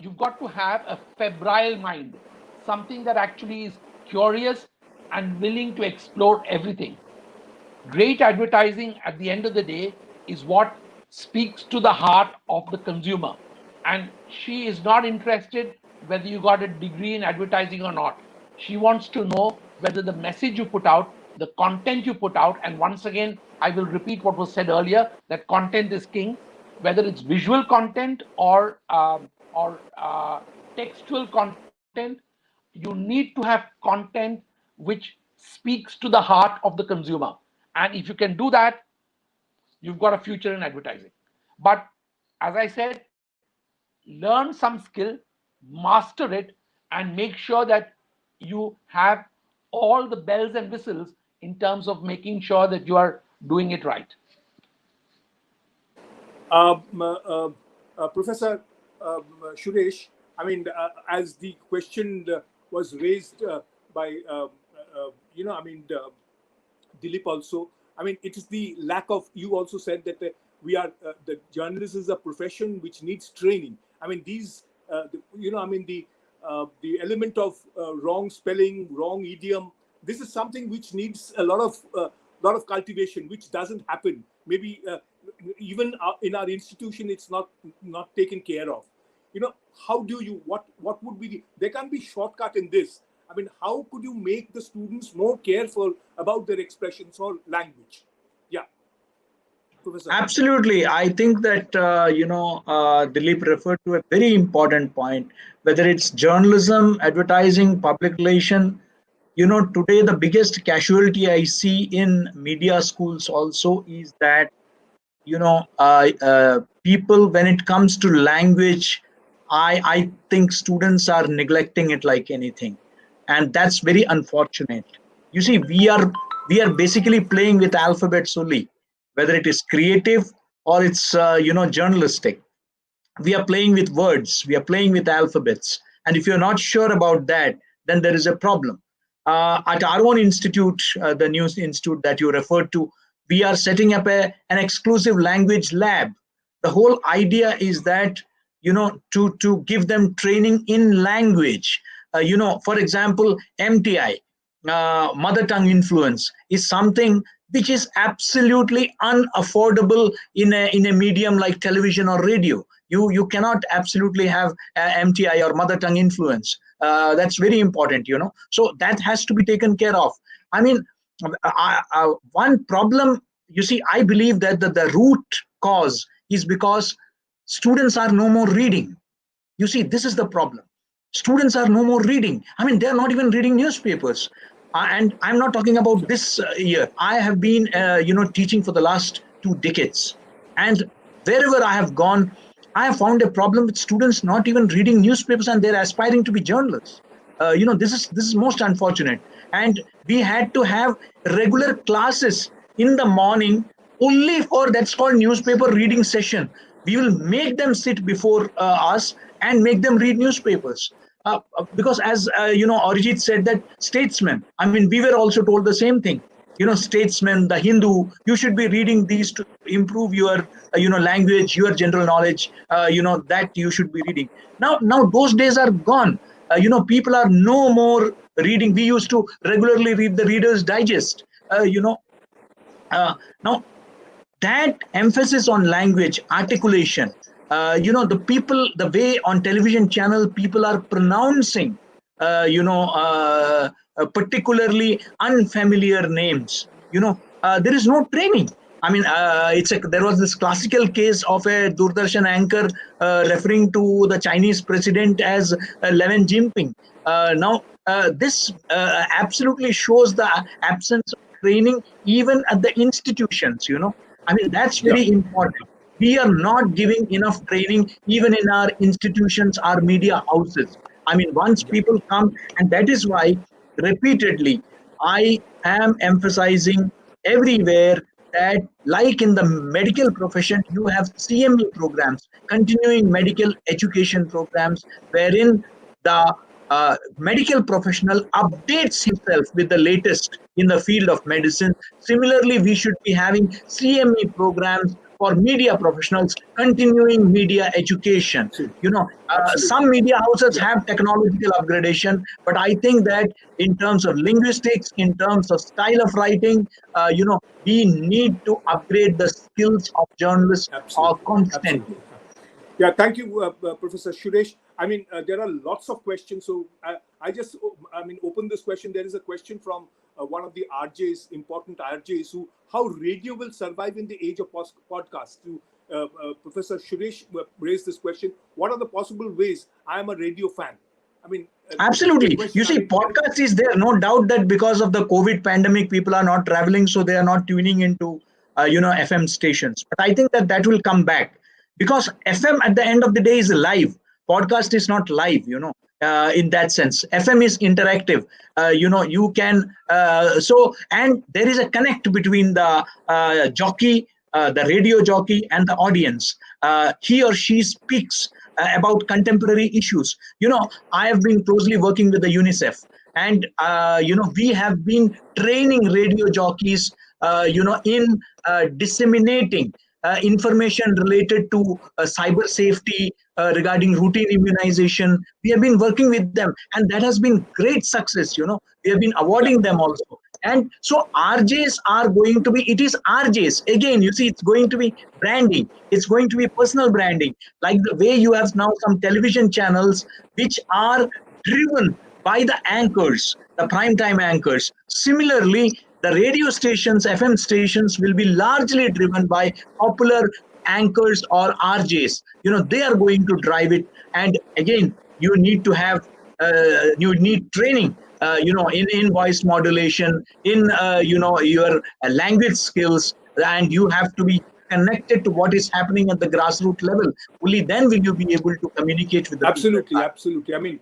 you've got to have a febrile mind, something that actually is curious and willing to explore everything. Great advertising at the end of the day is what speaks to the heart of the consumer, and she is not interested whether you got a degree in advertising or not. She wants to know whether the message you put out, the content you put out, and once again I will repeat what was said earlier, that content is king, whether it's visual content or textual content. You need to have content which speaks to the heart of the consumer, and if you can do that, you've got a future in advertising. But as I said, learn some skill, master it, and make sure that you have all the bells and whistles in terms of making sure that you are doing it right.
Professor Suresh, I mean, as the question was raised by, Dilip also, I mean, it is the lack of, you also said that the journalism is a profession which needs training. I mean, the element of wrong spelling, wrong idiom, this is something which needs a lot of cultivation, which doesn't happen. Maybe even in our institution, it's not taken care of. How do you, what would be there can be shortcut in this? I mean, how could you make the students more careful about their expressions or language? Yeah, Professor.
Absolutely. I think that, Dilip referred to a very important point, whether it's journalism, advertising, public relation. Today the biggest casualty I see in media schools also is that, people, when it comes to language, I think students are neglecting it like anything. And that's very unfortunate. You see, we are basically playing with alphabets only, whether it is creative or it's journalistic. We are playing with words, we are playing with alphabets, and if you're not sure about that, then there is a problem. At our own institute, the news institute that you referred to, we are setting up an exclusive language lab. The whole idea is that, to give them training in language. For example, MTI, mother tongue influence, is something which is absolutely unaffordable in a medium like television or radio. You cannot absolutely have MTI or mother tongue influence. That's very important, so that has to be taken care of. I mean, one problem, you see, I believe that the root cause is because students are no more reading. You see, this is the problem. Students are no more reading. I mean, they're not even reading newspapers. And I'm not talking about this year. I have been, teaching for the last 2 decades. And wherever I have gone, I have found a problem with students not even reading newspapers, and they're aspiring to be journalists. This is most unfortunate. And we had to have regular classes in the morning only for, that's called newspaper reading session. We will make them sit before us and make them read newspapers. Because as Arijit said, that statesmen, I mean, we were also told the same thing. Statesmen, the Hindu, you should be reading these to improve your language, your general knowledge, that you should be reading. Now those days are gone. People are no more reading. We used to regularly read the Reader's Digest. Now that emphasis on language, articulation, the way on television channel people are pronouncing, particularly unfamiliar names, there is no training. I mean, there was this classical case of a Doordarshan anchor referring to the Chinese president as Lenin Jinping. Now, this absolutely shows the absence of training even at the institutions, I mean, that's
Yeah.
very important. We are not giving enough training even in our institutions, our media houses. I mean, once people come, and that is why repeatedly I am emphasizing everywhere that, like in the medical profession, you have CME programs, continuing medical education programs, wherein the medical professional updates himself with the latest in the field of medicine. Similarly, we should be having CME programs for media professionals, continuing media education.
Absolutely.
Some media houses
Yeah.
have technological upgradation, but I think that in terms of linguistics, in terms of style of writing, we need to upgrade the skills of journalists
Absolutely.
constantly.
Absolutely. Yeah, thank you, Professor Suresh. I mean, there are lots of questions. So I just, open this question. There is a question from one of the RJs, important RJs, how radio will survive in the age of podcasts. Professor Suresh raised this question. What are the possible ways? I am a radio fan. I mean, the
Absolutely.
question,
You see, podcast is there. No doubt that because of the COVID pandemic, people are not traveling, so they are not tuning into, FM stations. But I think that that will come back because FM at the end of the day is live. Podcast is not live, in that sense. FM is interactive. You can, and there is a connect between the jockey, the radio jockey, and the audience. He or she speaks about contemporary issues. I have been closely working with the UNICEF, and we have been training radio jockeys, in disseminating information related to cyber safety, regarding routine immunization. We have been working with them, and that has been great success. We have been
yeah,
awarding them also. And so RJs are going to be, it is RJs. Again, you see, it's going to be branding. It's going to be personal branding. Like the way you have now some television channels which are driven by the anchors, the primetime anchors. Similarly, the radio stations, FM stations will be largely driven by popular anchors or RJs. They are going to drive it. And again, you need to have, you need training, in voice modulation, in, your language skills, and you have to be connected to what is happening at the grassroots level. Only then will you be able to communicate with the people at
absolutely,
large.
absolutely. I mean,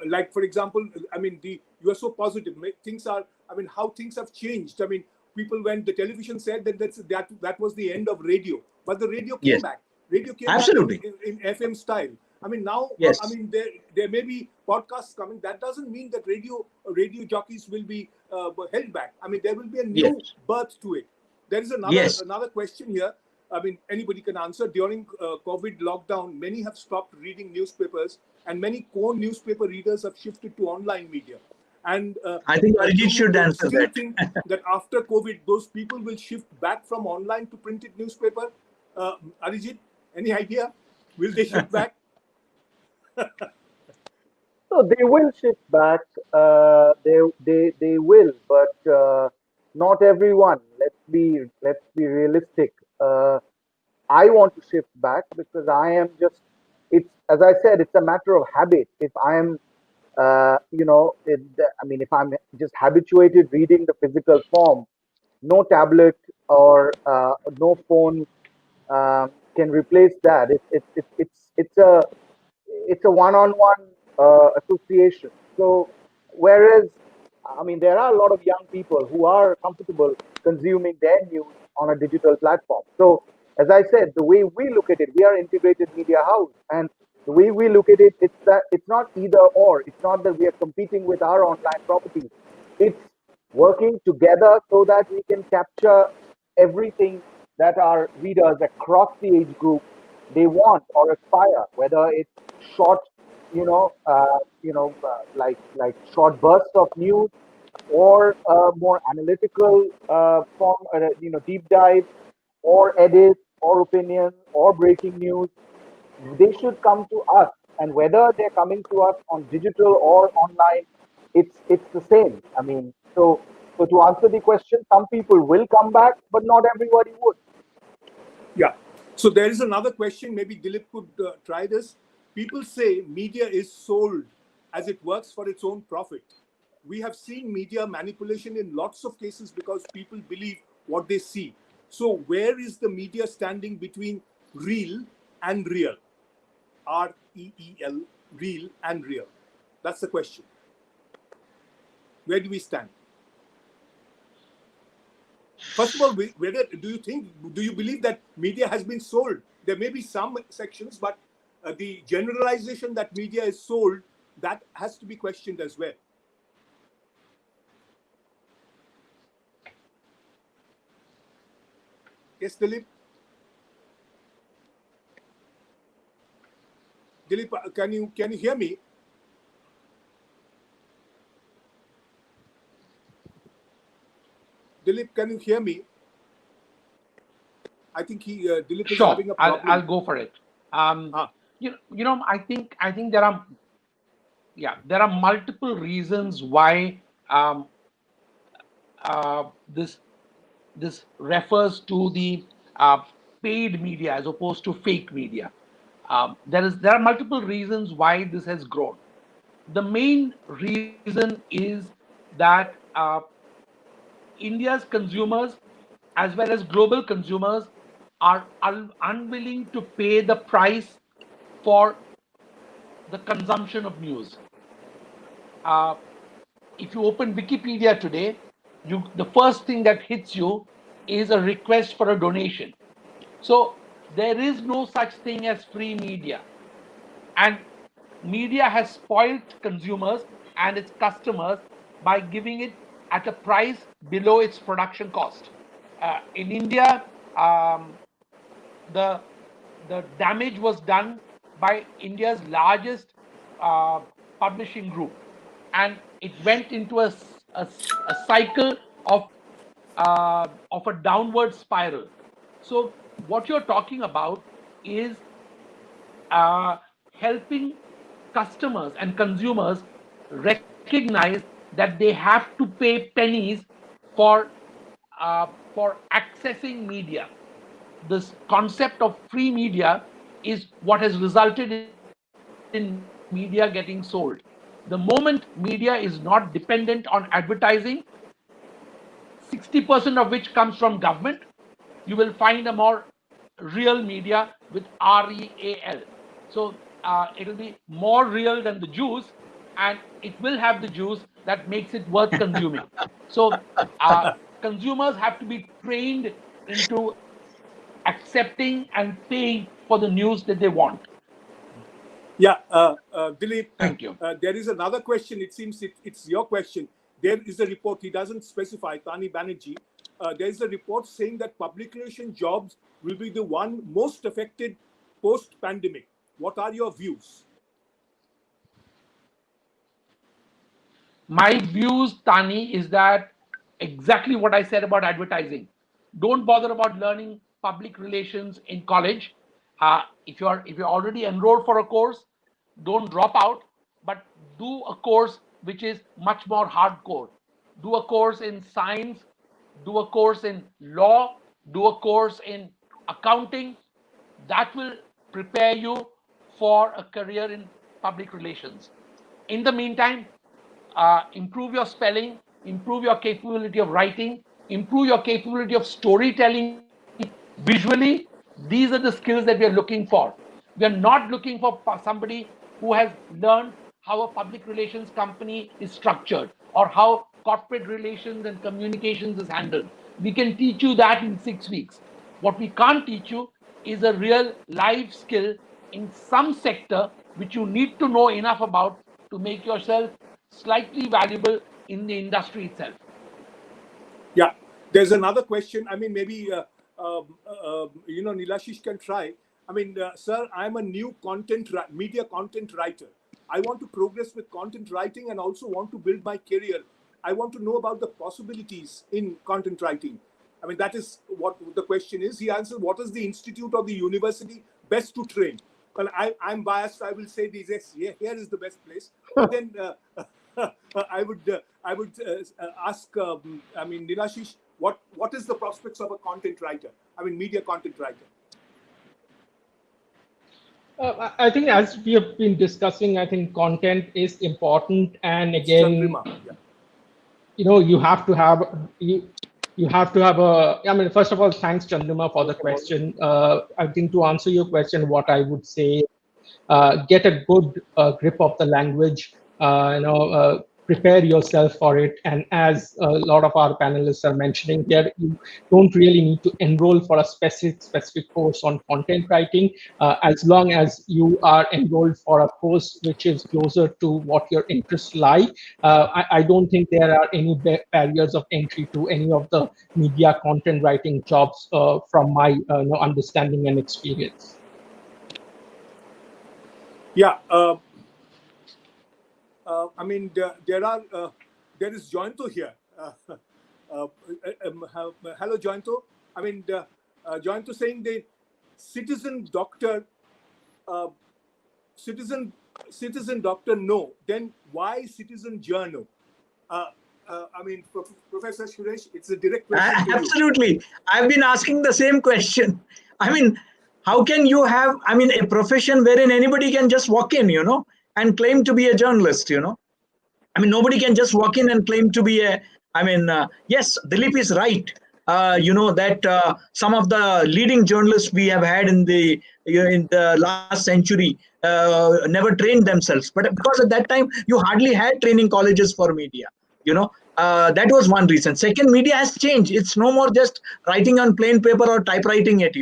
like for example, I mean, you are so positive. Things are. I mean, how things have changed. I mean, people when the television said that was the end of radio, but the radio came
Yes,
back. Radio came back
absolutely.
in FM style. I mean, now, I
Yes,
mean, there may be podcasts coming. That doesn't mean that radio jockeys will be held back. I mean, there will be a
yes,
new birth to it. There is
yes.
another question here. I mean, anybody can answer. During COVID lockdown, many have stopped reading newspapers, and many core newspaper readers have shifted to online media. And
I think
do
Arijit should
you
answer
still
that.
think that after COVID, those people will shift back from online to printed newspaper? Arijit, any idea? Will they shift back?
So they will shift back. They will, but not everyone. Let's be realistic. I want to shift back because I am just. It's as I said. It's a matter of habit. If I am, I mean, if I'm just habituated reading the physical form, no tablet or no phone can replace that. It's a one-on-one association. So, whereas, I mean, there are a lot of young people who are comfortable consuming their news on a digital platform. So, as I said, the way we look at it, we are integrated media house, and the way we look at it, it's that it's not either or. It's not that we are competing with our online properties. It's working together so that we can capture everything that our readers across the age group they want or aspire, whether it's short, like short bursts of news or more analytical form, deep dive or edit or opinion or breaking news. They should come to us, and whether they're coming to us on digital or online, it's the same. I mean, so to answer the question, some people will come back, but not everybody would.
Yeah. So there is another question. Maybe Dilip could try this. People say media is sold as it works for its own profit. we have seen media manipulation in lots of cases because people believe what they see. So where is the media standing between real and real? REEL, real and real. That's the question. Where do we stand? First of all, whether do you believe that media has been sold? There may be some sections, but the generalization that media is sold, that has to be questioned as well. Yes, Dilip? Dilip, can you hear me? Dilip, can you hear me? I think Dilip is having a problem.
I'll go for it. I think there are multiple reasons why this refers to the paid media as opposed to fake media. There are multiple reasons why this has grown. The main reason is that India's consumers, as well as global consumers, are unwilling to pay the price for the consumption of news. If you open Wikipedia today, the first thing that hits you is a request for a donation. So there is no such thing as free media. And media has spoiled consumers and its customers by giving it at a price below its production cost. In India, the damage was done by India's largest publishing group, and it went into a cycle of a downward spiral. So what you're talking about is helping customers and consumers recognize that they have to pay pennies for accessing media. This concept of free media is what has resulted in media getting sold. The moment media is not dependent on advertising, 60% of which comes from government, you will find a more real media with REAL. So it'll be more real than the juice, and it will have the juice that makes it worth consuming. So consumers have to be trained into accepting and paying for the news that they want.
Yeah, Dilip,
Thank you.
There is another question. It seems it's your question. There is a report, he doesn't specify, Tani Banerjee. There is a report saying that public relation jobs will be the one most affected post-pandemic. What are your views?
My views, Tani, is that exactly what I said about advertising. Don't bother about learning public relations in college. If you're already enrolled for a course, don't drop out, but do a course which is much more hardcore. Do a course in science, do a course in law, do a course in accounting. That will prepare you for a career in public relations. In the meantime, improve your spelling, improve your capability of writing, improve your capability of storytelling visually. These are the skills that we are looking for. We are not looking for somebody who has learned how a public relations company is structured or how corporate relations and communications is handled. We can teach you that in 6 weeks. What we can't teach you is a real life skill in some sector which you need to know enough about to make yourself slightly valuable in the industry itself.
Yeah, there's another question. I mean, maybe Nilashish can try. I mean, sir, I'm a new media content writer. I want to progress with content writing and also want to build my career. I want to know about the possibilities in content writing. I mean, that is what the question is. He answered, what is the institute or the university best to train? Well, I'm biased. I will say these. Here is the best place. But then I would ask. Nilashish, what is the prospects of a content writer? I mean, media content writer.
I think as we have been discussing, I think content is important. And again, you have to have you have to have a. I mean, first of all, thanks, Chandrima, for the question. I think to answer your question, what I would say, get a good grip of the language. Prepare yourself for it. And as a lot of our panelists are mentioning here, you don't really need to enroll for a specific course on content writing, as long as you are enrolled for a course which is closer to what your interests lie. I don't think there are any barriers of entry to any of the media content writing jobs from my understanding and experience.
Yeah. I mean, there is Jointo here. Hello, Jointo. I mean, Jointo saying the citizen doctor, uh, citizen doctor, no. Then why citizen journal? I mean, Professor Suresh, it's a direct question to you.
Absolutely. I've been asking the same question. I mean, how can you have, I mean, a profession wherein anybody can just walk in, and claim to be a journalist? I mean, nobody can just walk in and claim to be a. I mean, yes, Dilip is right. That some of the leading journalists we have had in the last century never trained themselves. But because at that time you hardly had training colleges for media. That was one reason. Second, media has changed. It's no more just writing on plain paper or typewriting it.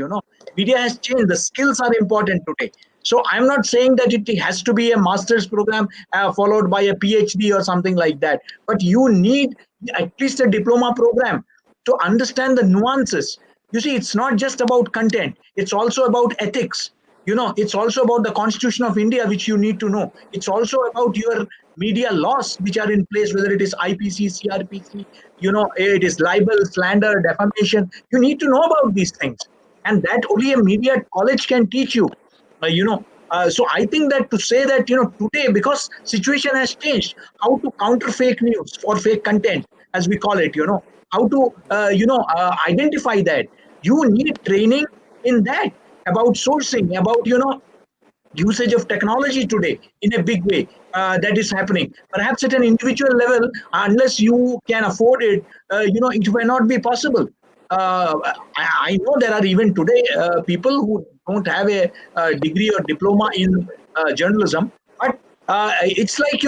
Media has changed. The skills are important today. So I'm not saying that it has to be a master's program followed by a PhD or something like that. But you need at least a diploma program to understand the nuances. You see, it's not just about content. It's also about ethics. It's also about the Constitution of India, which you need to know. It's also about your media laws, which are in place, whether it is IPC, CRPC, it is libel, slander, defamation. You need to know about these things. And that only a media college can teach you. So I think that to say that, today, because situation has changed, how to counter fake news or fake content, as we call it, how to, identify that. You need training in that, about sourcing, about, usage of technology today in a big way that is happening. Perhaps at an individual level, unless you can afford it, it may not be possible. I know there are even today people who don't have a degree or diploma in journalism, but it's like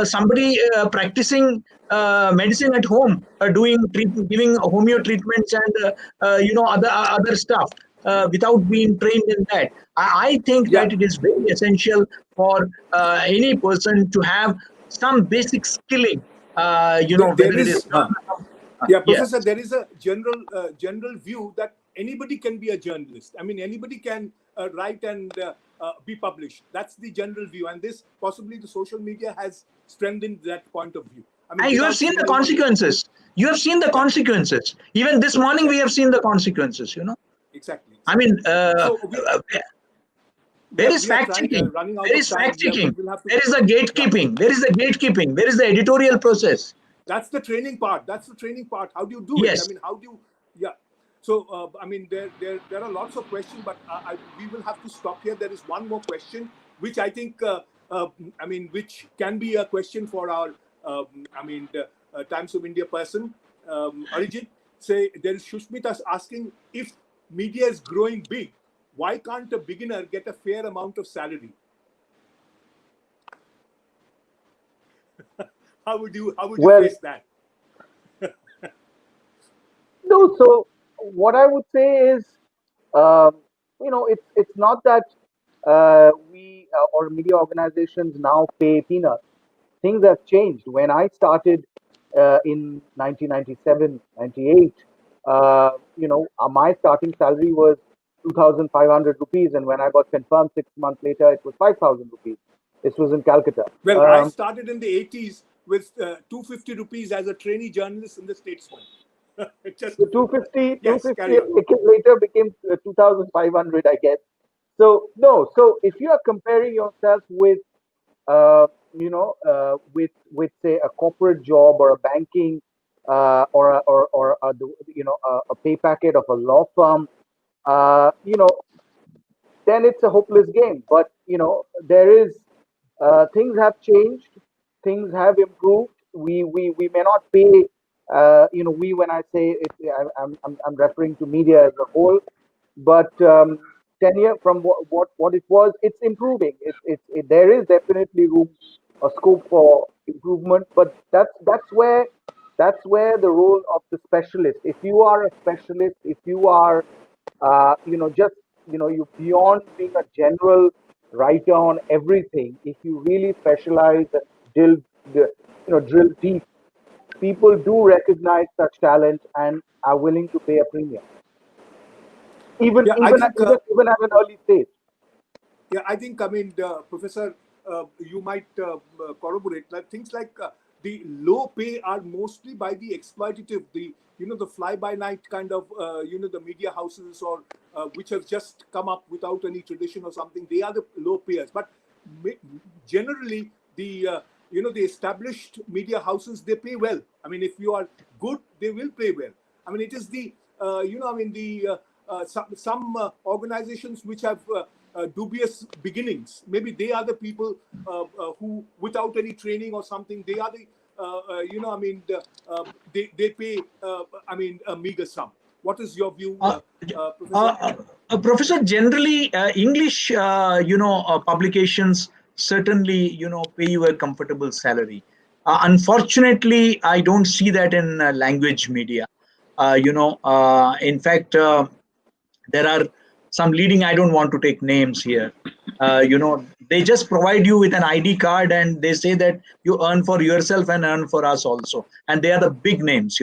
somebody practicing medicine at home, giving homeo treatments and other stuff without being trained in that. I think
Yeah.
that it is very essential for any person to have some basic skilling.
There
Whether it is
is, yeah,
yes.
Professor, there is a general view that anybody can be a journalist. I mean, anybody can write and be published. That's the general view, and this possibly the social media has strengthened that point of view. I mean,
And you have
without
seen the
singling out-
consequences. You have seen the
Yeah.
consequences. Even this morning, we have seen the consequences.
Exactly.
I mean,
So
there is
we are
fact checking.
running out
There
of
is
time.
fact checking.
We'll have to.
There is the
Yeah.
gatekeeping. There is the gatekeeping. There is the editorial process.
That's the training part. That's the training part. How do you do it? I
Yes.
mean, how do you? Yeah. So I mean, there are lots of questions, but we will have to stop here. There is one more question, which I think, I mean, which can be a question for our, I mean, Times of India person, Arijit. Say there is Shushmita asking, if media is growing big, why can't a beginner get a fair amount of salary? How would you
Well,
face that?
no. So what I would say is, it's not that we or media organizations now pay peanuts. Things have changed. When I started in 1997, 98, my starting salary was 2,500 rupees, and when I got confirmed 6 months later, it was 5,000 rupees. This was in Calcutta.
Well, I started in the 80s with 250 rupees as a trainee journalist in the Statesman. Just
So 250,
yes, carry on.
later became 2,500, I guess. So no, so if you are comparing yourself with, with say a corporate job or a banking, or a pay packet of a law firm, then it's a hopeless game. But there is, things have changed, things have improved. we may not pay. We, when I say it, I'm referring to media as a whole. But tenure from what it was, it's improving. There is definitely room or scope for improvement. But that's where the role of the specialist. If you are a specialist, if you are just you beyond being a general writer on everything, if you really specialize and drill deep, people do recognize such talent and are willing to pay a premium, even
Yeah, I
even at,
think.
even at an early stage.
Yeah, I think, Professor, you might corroborate that things like the low pay are mostly by the exploitative, the fly by night kind of, the media houses or which have just come up without any tradition or something. They are the low payers. But generally, the established media houses, they pay well. I mean, if you are good, they will pay well. I mean, it is some organizations which have dubious beginnings. Maybe they are the people who, without any training or something, they are the, they pay, a meager sum. What is your view,
Uh,
Professor?
Professor, generally, English, publications certainly, pay you a comfortable salary. Unfortunately, I don't see that in language media. In fact, there are some leading, I don't want to take names here. They just provide you with an ID card and they say that you earn for yourself and earn for us also. And they are the big names,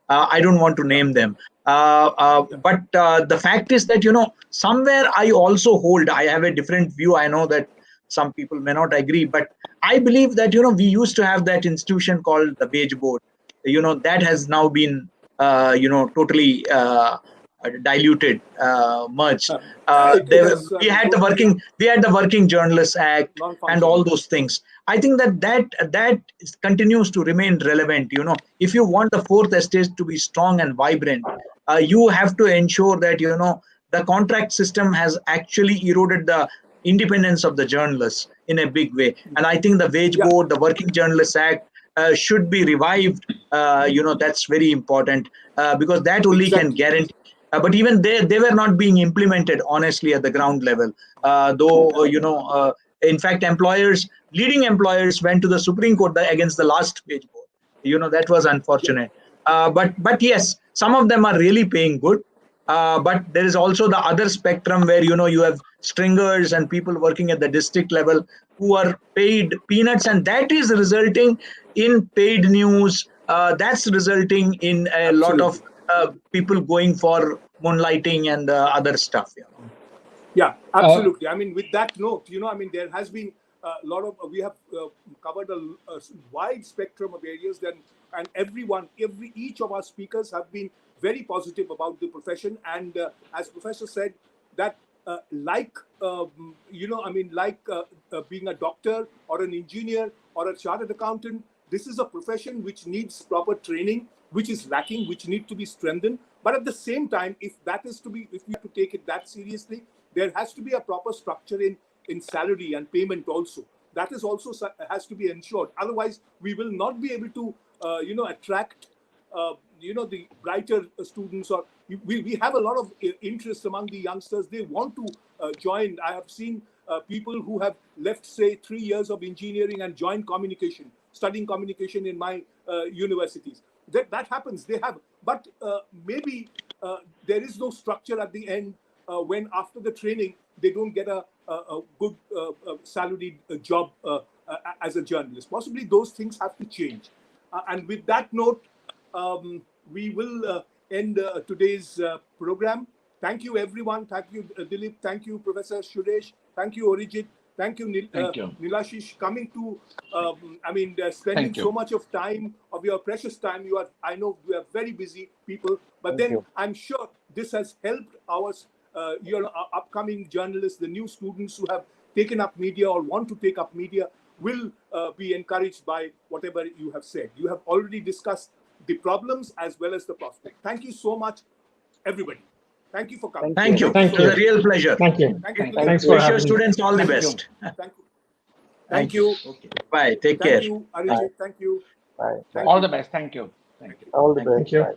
I don't want to
Yeah,
name them.
yeah,
But the fact is that, somewhere I also hold, I have a different view. I know that some people may not agree, but I believe that, we used to have that institution called the wage board. That has now been, totally diluted, merged.
it has
We had the
totally
working journalists act and all
non-functional.
those things. I think that continues to remain relevant. If you want the fourth estate to be strong and vibrant, you have to ensure that the contract system has actually eroded the independence of the journalists in a big way. And I think the wage
Yeah,
board, the Working Journalists Act, should be revived. That's very important, because that only can
exactly.
guarantee. But even they were not being implemented honestly at the ground level. Though in fact, leading employers went to the Supreme Court against the last wage board. That was
Yeah,
unfortunate. But yes, some of them are really paying good. But there is also the other spectrum where you have stringers and people working at the district level who are paid peanuts, and that is resulting in paid news. That's resulting in a lot of
absolutely.
people going for moonlighting and other stuff.
Yeah,
Uh,
absolutely. I mean, with that note, there has been a lot of, we have covered a wide spectrum of areas, and each of our speakers have been very positive about the profession. And as Professor said, that being a doctor or an engineer or a chartered accountant, this is a profession which needs proper training, which is lacking, which need to be strengthened. But at the same time, if we have to take it that seriously, there has to be a proper structure in salary and payment also. That is also has to be ensured. Otherwise, we will not be able to attract the brighter students. Or we have a lot of interest among the youngsters. They want to join. I have seen people who have left, say, 3 years of engineering and joined communication, studying communication in my universities. That happens. They have, but maybe there is no structure at the end. When after the training they don't get a good salaried job as a journalist. Possibly those things have to change. And with that note, we will end today's program. Thank you, everyone. Thank you, Dilip. Thank you, Professor Suresh. Thank you, Orijit. Thank you,
Thank you.
Nilashish, coming to, spending
Thank you.
so much of time, of your precious time. I know you are very busy people, but
Thank
then
you.
I'm sure this has helped our upcoming journalists, the new students who have taken up media or want to take up media, will be encouraged by whatever you have said. You have already discussed the problems as well as the prospect. Thank you so much, everybody. Thank you for coming.
Thank
Thank
you.
you.
Thank you
It
Thank
so
was
you.
a
much.
real pleasure.
Thank you.
Thank you,
Thank
Dilip.
Thanks
you.
for
Wish your
having me.
students all the
Thank you.
best.
Thank you.
Thank
Thank
you.
you.
Okay.
Bye. Take
Thank
care.
you,
Bye.
Arijit. Thank you.
Bye.
Thank
All
you.
the best. Thank you. Thank you.
All the
Thank
best.
you.
Bye.